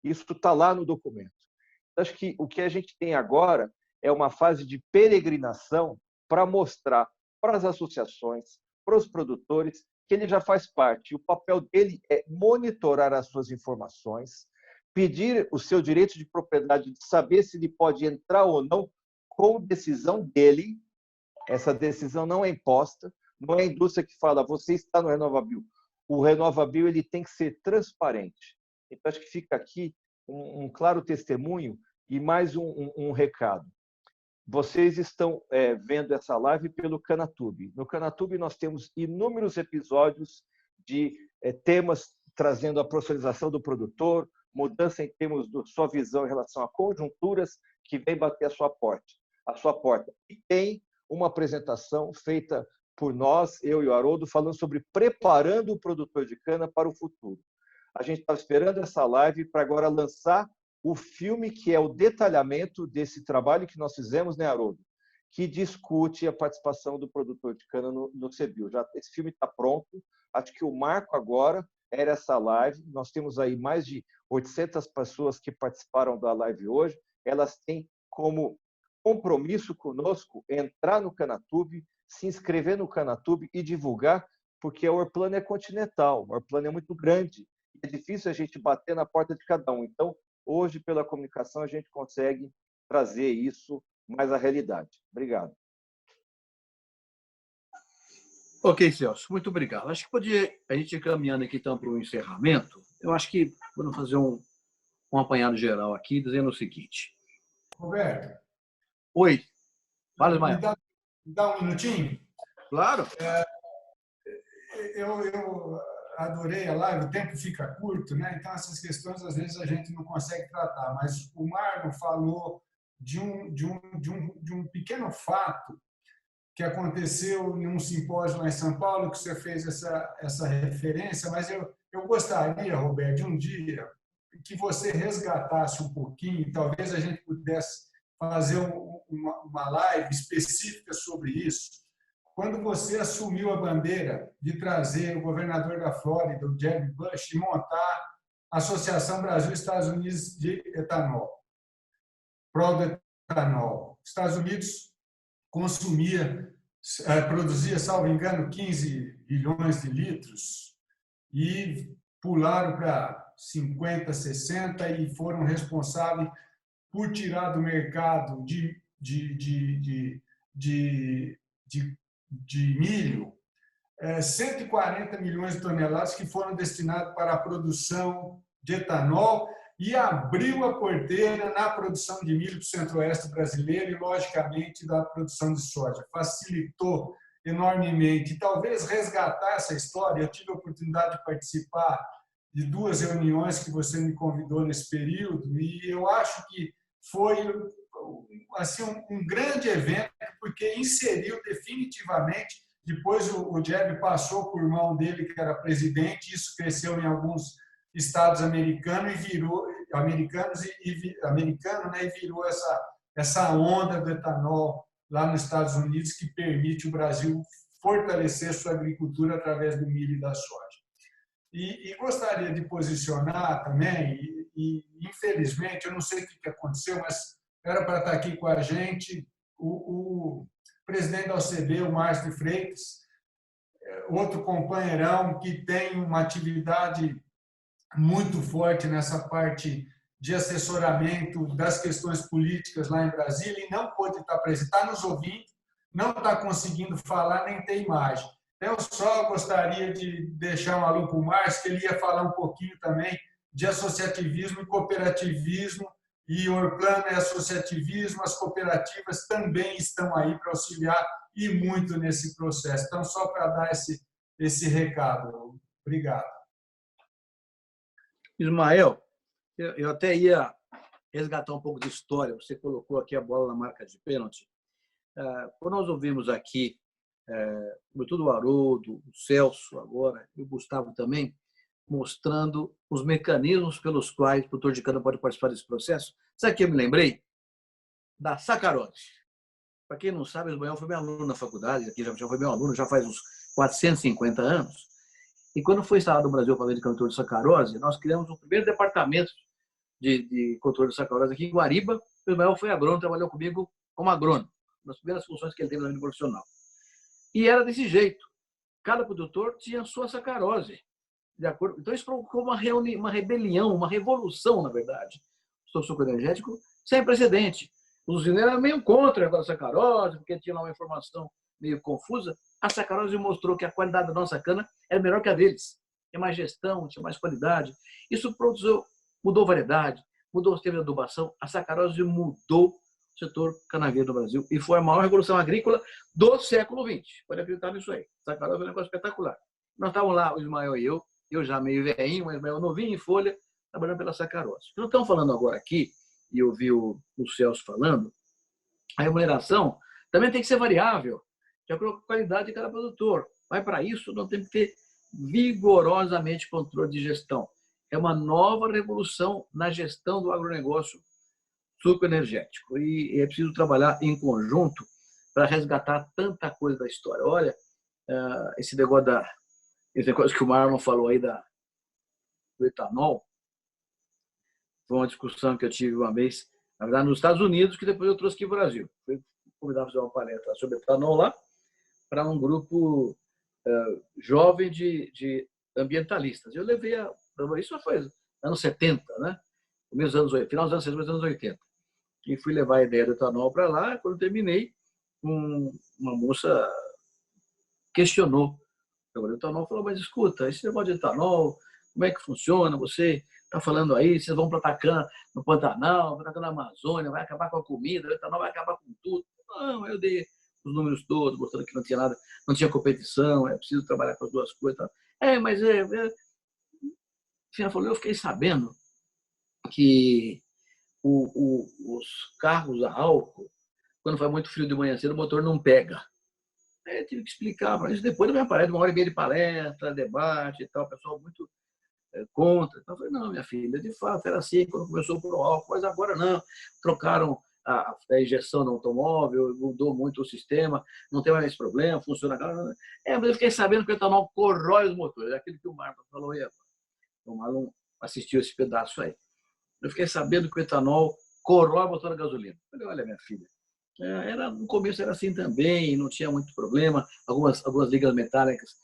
Isso está lá no documento. Acho que o que a gente tem agora é uma fase de peregrinação para mostrar para as associações, para os produtores, que ele já faz parte. O papel dele é monitorar as suas informações, pedir o seu direito de propriedade, de saber se ele pode entrar ou não com decisão dele. Essa decisão não é imposta, não é a indústria que fala, você está no RenovaBio. O RenovaBio ele tem que ser transparente. Então, acho que fica aqui um claro testemunho e mais um recado. Vocês estão vendo essa live pelo Canatube. No Canatube, nós temos inúmeros episódios de temas trazendo a profissionalização do produtor, mudança em termos da sua visão em relação a conjunturas que vem bater a sua porta. E tem uma apresentação feita por nós, eu e o Haroldo, falando sobre preparando o produtor de cana para o futuro. A gente estava esperando essa live para agora lançar o filme que é o detalhamento desse trabalho que nós fizemos, né, Haroldo? Que discute a participação do produtor de cana no CBIO. Esse filme está pronto. Acho que o marco agora era essa live. Nós temos aí mais de 800 pessoas que participaram da live hoje. Elas têm como compromisso conosco entrar no Canatube, se inscrever no Canatube e divulgar, porque a Orplana é continental, a Orplana é muito grande. É difícil a gente bater na porta de cada um. Então, hoje, pela comunicação, a gente consegue trazer isso mais à realidade. Obrigado. Ok, Celso, muito obrigado. Acho que podia a gente ir caminhando aqui então para o encerramento. Eu acho que vamos fazer um apanhado geral aqui, dizendo o seguinte. Roberto. Oi. Fala, Ismael. Me dá um minutinho? Claro. Eu adorei a live, o tempo fica curto, né? Então essas questões às vezes a gente não consegue tratar, mas o Marlon falou de um pequeno fato que aconteceu em um simpósio lá em São Paulo, que você fez essa referência, mas eu gostaria, Roberto, de um dia que você resgatasse um pouquinho, talvez a gente pudesse fazer uma live específica sobre isso. Quando você assumiu a bandeira de trazer o governador da Flórida, o Jeb Bush, e montar a Associação Brasil-Estados Unidos de Etanol, Prodetanol. Os Estados Unidos produzia, salvo engano, 15 bilhões de litros e pularam para 50, 60 e foram responsáveis por tirar do mercado de milho 140 milhões de toneladas que foram destinados para a produção de etanol e abriu a porteira na produção de milho do centro-oeste brasileiro e, logicamente, da produção de soja. Facilitou enormemente. E talvez resgatar essa história. Eu tive a oportunidade de participar de 2 reuniões que você me convidou nesse período e eu acho que foi assim, um grande evento porque inseriu definitivamente Depois o Jeb passou por mão dele, que era presidente, isso cresceu em alguns estados americanos e virou e virou essa onda do etanol lá nos Estados Unidos, que permite o Brasil fortalecer sua agricultura através do milho e da soja. E gostaria de posicionar também, e infelizmente, eu não sei o que aconteceu, mas era para estar aqui com a gente o presidente da OCB, o Márcio de Freitas, outro companheirão que tem uma atividade muito forte nessa parte de assessoramento das questões políticas lá em Brasília e não pôde estar presente, está nos ouvindo, não está conseguindo falar, nem tem imagem. Eu só gostaria de deixar um alô para o Márcio, que ele ia falar um pouquinho também de associativismo e cooperativismo, e Orplano é associativismo, as cooperativas também estão aí para auxiliar e muito nesse processo. Então, só para dar esse recado. Obrigado. Ismael, eu até ia resgatar um pouco de história. Você colocou aqui a bola na marca de pênalti. Quando nós ouvimos aqui, sobretudo o Haroldo, o Celso agora, e o Gustavo também, mostrando os mecanismos pelos quais o produtor de cana pode participar desse processo. Sabe o que eu me lembrei? Da sacarose. Para quem não sabe, o Ismael foi meu aluno na faculdade, aqui já foi meu aluno, já faz uns 450 anos. E quando foi instalado no Brasil o Programa de Controle de Sacarose, nós criamos o primeiro departamento de controle de sacarose aqui em Guariba. O Ismael foi agrônomo, trabalhou comigo como agrônomo, nas primeiras funções que ele teve na vida profissional. E era desse jeito. Cada produtor tinha sua sacarose. De acordo? Então, isso provocou uma rebelião, uma revolução, na verdade, sobre o suco energético sem precedente. Os usineiros eram meio contra a sacarose, porque tinha lá uma informação meio confusa. A sacarose mostrou que a qualidade da nossa cana era melhor que a deles. Tinha mais gestão, tinha mais qualidade. Isso mudou variedade, mudou o sistema de adubação. A sacarose mudou o setor canaveiro do Brasil e foi a maior revolução agrícola do século XX. Pode acreditar nisso aí. A sacarose é um negócio espetacular. Nós estávamos lá, o Ismael e eu já meio velhinho, mas Ismael novinho em folha, trabalhando pela sacarose. O que nós estamos falando agora aqui, e eu vi o Celso falando, a remuneração também tem que ser variável, de acordo com a qualidade de cada produtor. Mas, para isso, nós temos que ter vigorosamente controle de gestão. É uma nova revolução na gestão do agronegócio sucroenergético. E é preciso trabalhar em conjunto para resgatar tanta coisa da história. Olha, esse negócio que o Marlon falou aí do etanol, foi uma discussão que eu tive uma vez, na verdade, nos Estados Unidos, que depois eu trouxe aqui para o Brasil. Fui convidado a fazer uma palestra sobre etanol lá, para um grupo jovem de ambientalistas. Eu levei isso foi anos 70, né? Final dos anos 70, anos 80. E fui levar a ideia do etanol para lá. Quando terminei, uma moça questionou. O etanol falou, mas escuta, esse negócio de etanol, como é que funciona? Você está falando aí, vocês vão plantar cana no Pantanal, plantar cana na Amazônia, vai acabar com a comida, o etanol vai acabar com tudo. Não, eu dei os números todos, mostrando que não tinha nada, não tinha competição, é preciso trabalhar com as duas coisas. Mas ela falou, eu fiquei sabendo que os carros a álcool, quando faz muito frio de manhã cedo, o motor não pega. Aí eu tive que explicar para isso. Depois me aparece 1h30 de palestra, debate e tal, o pessoal muito contra. Então eu falei, não, minha filha, de fato era assim quando começou por álcool, mas agora não. Trocaram a injeção no automóvel, mudou muito o sistema, não tem mais esse problema, funciona agora. Mas eu fiquei sabendo que o etanol corrói os motores, é aquilo que o Marlon falou aí. O Marlon assistiu esse pedaço aí. Eu fiquei sabendo que o etanol corrói o motor da gasolina. Eu falei, olha, minha filha, no começo era assim também, não tinha muito problema, algumas ligas metálicas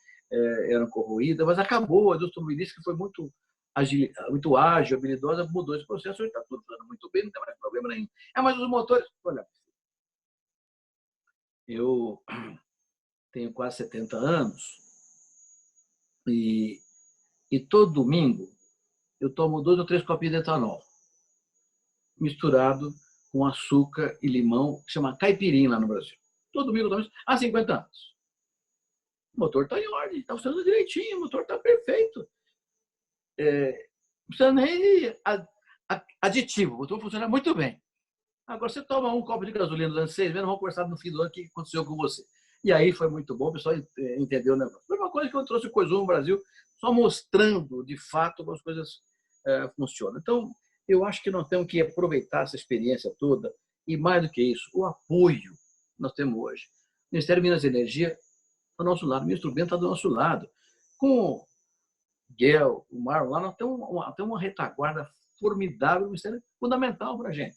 eram corroídas, mas acabou. A indústria automobilística foi muito ágil, habilidosa, mudou esse processo, hoje está tudo funcionando muito bem, não tem mais problema nenhum. Mas os motores, olha, eu tenho quase 70 anos e todo domingo eu tomo 2 ou 3 copinhos de etanol misturado com açúcar e limão, que chama caipirinha lá no Brasil. Todo domingo eu tomo isso há 50 anos. O motor está em ordem, está funcionando direitinho, o motor está perfeito. Não precisa nem de aditivo, o motor funciona muito bem. Agora, você toma um copo de gasolina durante 6 meses, vamos conversar no fim do ano o que aconteceu com você. E aí foi muito bom, o pessoal entendeu o negócio. Foi uma coisa que eu trouxe o Coisum no Brasil, só mostrando, de fato, como as coisas funcionam. Então, eu acho que nós temos que aproveitar essa experiência toda e, mais do que isso, o apoio que nós temos hoje. O Ministério de Minas e Energia está do nosso lado, o ministro Bento está do nosso lado. Com o Miguel, o Marlon, lá nós temos uma retaguarda formidável, um ministério fundamental para a gente.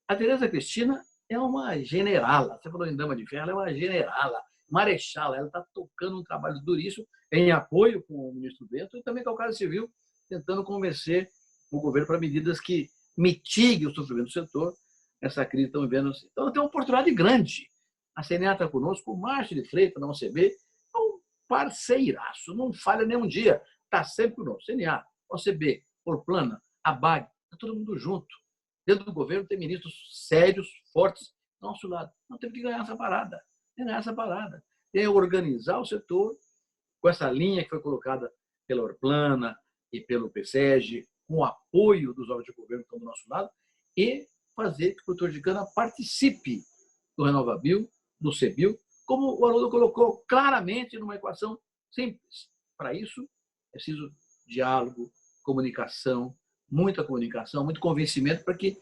A Tereza Cristina é uma generala. Você falou em Dama de Ferro, ela é uma generala, marechal. Ela está tocando um trabalho duríssimo em apoio com o ministro Bento e também com a Casa Civil, tentando convencer o governo para medidas que mitiguem o sofrimento do setor, essa crise que estamos vivendo. Então, tem uma oportunidade grande. A CNA está conosco, o Márcio de Freitas, da OCB, é um parceiraço, não falha nenhum dia, está sempre conosco. CNA, OCB, Orplana, ABAG, está todo mundo junto. Dentro do governo tem ministros sérios, fortes, do nosso lado. Não temos que ganhar essa parada. Tem que ganhar essa parada. Tem que organizar o setor com essa linha que foi colocada pela Orplana e pelo PSEG, com o apoio dos órgãos de governo que estão do nosso lado, e fazer que o produtor de cana participe do RenovaBio, do CBio, como o Haroldo colocou claramente numa equação simples. Para isso, é preciso diálogo, comunicação, muito convencimento, para que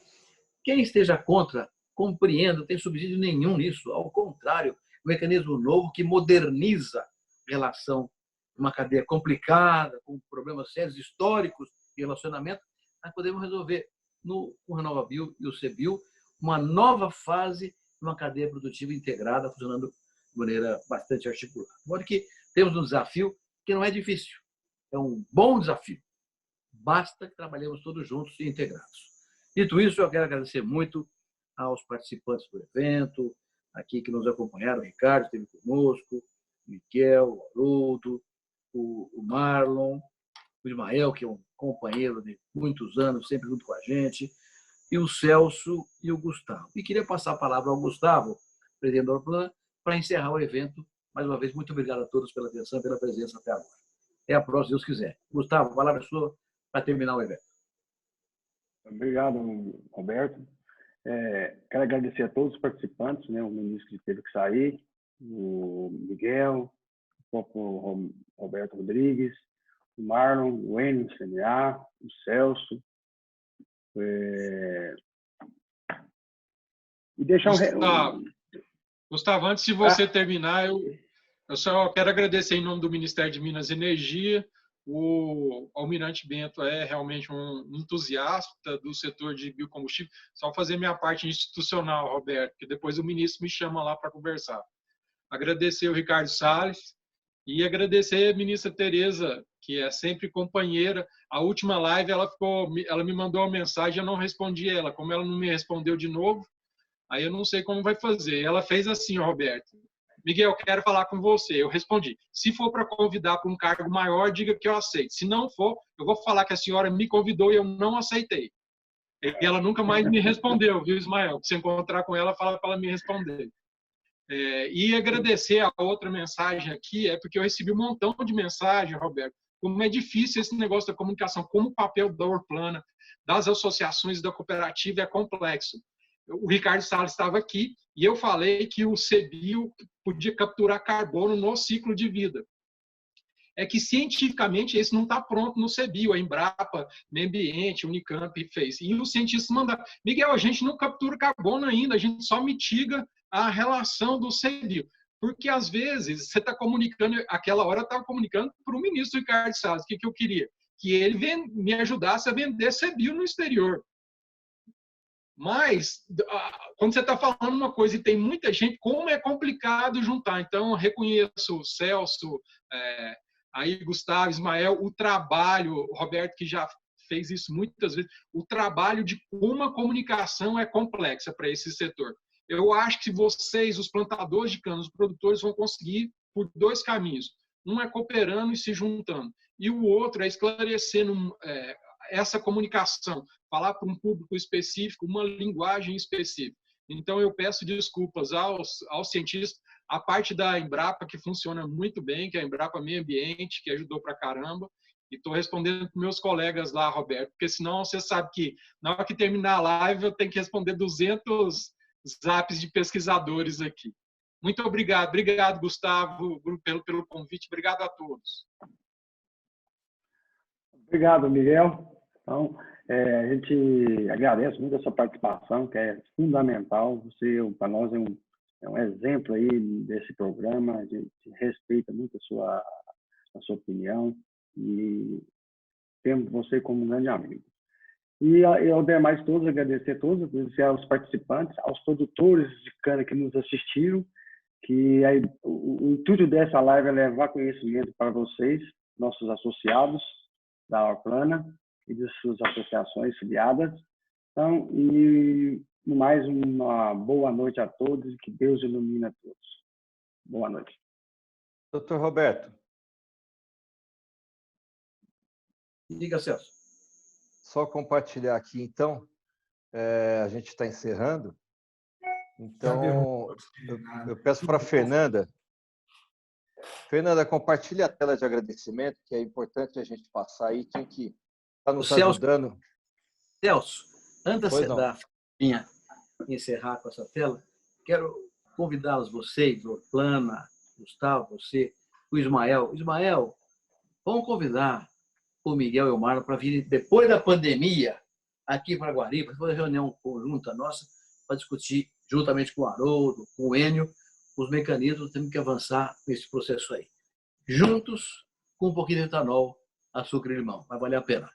quem esteja contra compreenda, não tem subsídio nenhum nisso. Ao contrário, um mecanismo novo que moderniza a relação, uma cadeia complicada, com problemas sérios históricos de relacionamento, nós podemos resolver no RenovaBio e o CBio uma nova fase, uma cadeia produtiva integrada, funcionando de maneira bastante articulada. De modo que temos um desafio que não é difícil, é um bom desafio. Basta que trabalhemos todos juntos e integrados. Dito isso, eu quero agradecer muito aos participantes do evento, aqui que nos acompanharam, o Ricardo esteve conosco, o Miguel, o Haroldo, o Marlon, o Ismael, que é um companheiro de muitos anos, sempre junto com a gente, e o Celso e o Gustavo. E queria passar a palavra ao Gustavo, presidente da Orplana, para encerrar o evento. Mais uma vez, muito obrigado a todos pela atenção e pela presença até agora. Até a próxima, se Deus quiser. Gustavo, a palavra é sua para terminar o evento. Obrigado, Roberto. Quero agradecer a todos os participantes, né? O ministro que teve que sair, o Miguel, o próprio Roberto Rodrigues, o Marlon, o Enio, o CNA, o Celso. E deixar Gustavo, antes de você terminar, eu só quero agradecer em nome do Ministério de Minas e Energia. O Almirante Bento é realmente um entusiasta do setor de biocombustível. Só fazer minha parte institucional, Roberto, que depois o ministro me chama lá para conversar. Agradecer o Ricardo Salles e agradecer a ministra Tereza, que é sempre companheira. A última live ela me mandou uma mensagem, eu não respondi ela. Como ela não me respondeu de novo, aí eu não sei como vai fazer. Ela fez assim, Roberto: Miguel, quero falar com você. Eu respondi: se for para convidar para um cargo maior, diga que eu aceito. Se não for, eu vou falar que a senhora me convidou e eu não aceitei. E ela nunca mais me respondeu, viu, Ismael? Se encontrar com ela, fala para ela me responder. E agradecer a outra mensagem aqui, porque eu recebi um montão de mensagem, Roberto, como é difícil esse negócio da comunicação, como o papel da Orplana, das associações da cooperativa é complexo. O Ricardo Salles estava aqui e eu falei que o CBio podia capturar carbono no ciclo de vida. É que, cientificamente, isso não está pronto no CBio. A Embrapa, Meio Ambiente, Unicamp fez. E os cientistas mandaram: Miguel, a gente não captura carbono ainda, a gente só mitiga a relação do CBio. Porque, às vezes, você está comunicando, aquela hora eu estava comunicando para o ministro Ricardo Salles, o que eu queria? Que ele me ajudasse a vender CBio no exterior. Mas, quando você está falando uma coisa e tem muita gente, como é complicado juntar. Então, eu reconheço o Celso, aí Gustavo, Ismael, o trabalho, o Roberto, que já fez isso muitas vezes, o trabalho de como a comunicação é complexa para esse setor. Eu acho que vocês, os plantadores de cana, os produtores, vão conseguir por dois caminhos. Um é cooperando e se juntando, e o outro é esclarecendo essa comunicação, falar para um público específico, uma linguagem específica. Então, eu peço desculpas aos cientistas, a parte da Embrapa, que funciona muito bem, que é a Embrapa Meio Ambiente, que ajudou para caramba, e estou respondendo para meus colegas lá, Roberto, porque senão você sabe que na hora que terminar a live eu tenho que responder 200 zaps de pesquisadores aqui. Muito obrigado. Obrigado, Gustavo, pelo convite. Obrigado a todos. Obrigado, Miguel. Então, a gente agradece muito a sua participação, que é fundamental. Você, para nós, é um exemplo aí desse programa. A gente respeita muito a sua opinião e temos você como um grande amigo. E ao demais todos, agradecer a todos, agradecer aos participantes, aos produtores de cana que nos assistiram, que aí, o intuito dessa live é levar conhecimento para vocês, nossos associados da Orplana e de suas associações filiadas. Então, e mais uma boa noite a todos e que Deus ilumine a todos. Boa noite. Doutor Roberto. Diga, Celso. Só compartilhar aqui, então, a gente está encerrando. Então, eu peço para a Fernanda. Fernanda, compartilhe a tela de agradecimento, que é importante a gente passar aí. Quem que está nos ajudando? Celso, antes da minha encerrar com essa tela, quero convidá-los, vocês, Orplana, Gustavo, você, o Ismael. Ismael, vamos convidar o Miguel e o Marlon para vir depois da pandemia aqui para Guariba, fazer reunião conjunta nossa para discutir juntamente com o Haroldo, com o Enio, os mecanismos, temos que avançar nesse processo aí. Juntos, com um pouquinho de etanol, açúcar e limão. Vai valer a pena.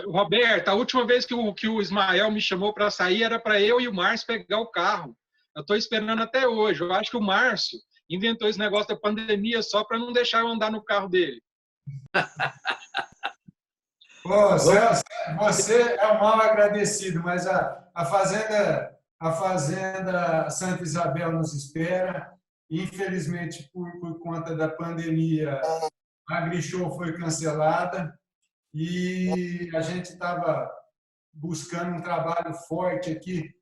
Roberto, a última vez que o Ismael me chamou para sair era para eu e o Márcio pegar o carro. Eu estou esperando até hoje. Eu acho que o Márcio inventou esse negócio da pandemia só para não deixar eu andar no carro dele. Ô, Celso, você é um mal agradecido, mas a Fazenda Santa Isabel nos espera. Infelizmente, por conta da pandemia, a AgriShow foi cancelada e a gente estava buscando um trabalho forte aqui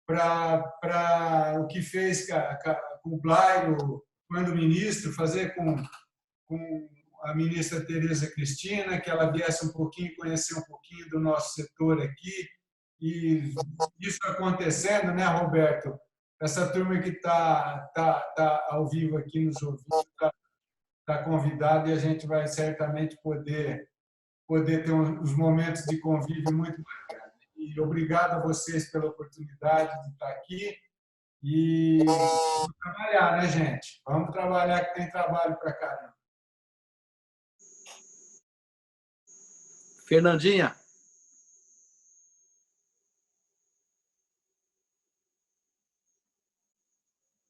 para o que fez com o Blairo, quando ministro, fazer com a ministra Tereza Cristina, que ela viesse um pouquinho, conhecer um pouquinho do nosso setor aqui. E isso acontecendo, né, Roberto? Essa turma que está ao vivo aqui nos ouvindo está convidada e a gente vai certamente poder ter uns momentos de convívio muito bacanas. E obrigado a vocês pela oportunidade de estar aqui. E vamos trabalhar, né, gente? Vamos trabalhar, que tem trabalho para caramba. Fernandinha.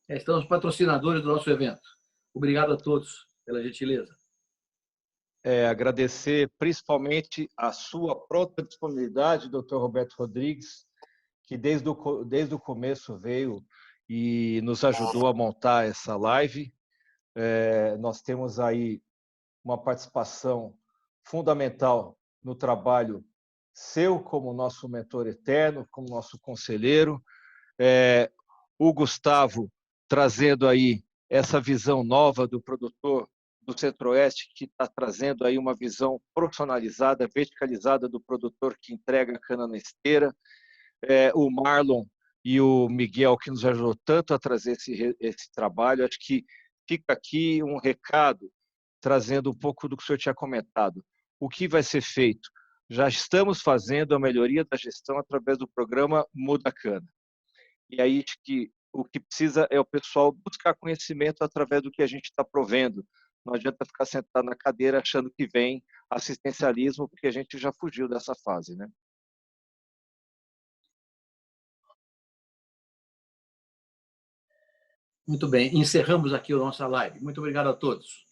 Estamos patrocinadores do nosso evento. Obrigado a todos pela gentileza. Agradecer principalmente a sua pronta disponibilidade, doutor Roberto Rodrigues, que desde o começo veio e nos ajudou a montar essa live. Nós temos aí uma participação fundamental no trabalho seu como nosso mentor eterno, como nosso conselheiro. O Gustavo trazendo aí essa visão nova do produtor do Centro-Oeste, que está trazendo aí uma visão profissionalizada, verticalizada do produtor que entrega a cana na esteira. O Marlon e o Miguel, que nos ajudou tanto a trazer esse trabalho. Acho que fica aqui um recado, trazendo um pouco do que o senhor tinha comentado. O que vai ser feito? Já estamos fazendo a melhoria da gestão através do programa Muda Cana. E aí acho que o que precisa é o pessoal buscar conhecimento através do que a gente está provendo. Não adianta ficar sentado na cadeira achando que vem assistencialismo, porque a gente já fugiu dessa fase, né? Muito bem, encerramos aqui a nossa live. Muito obrigado a todos.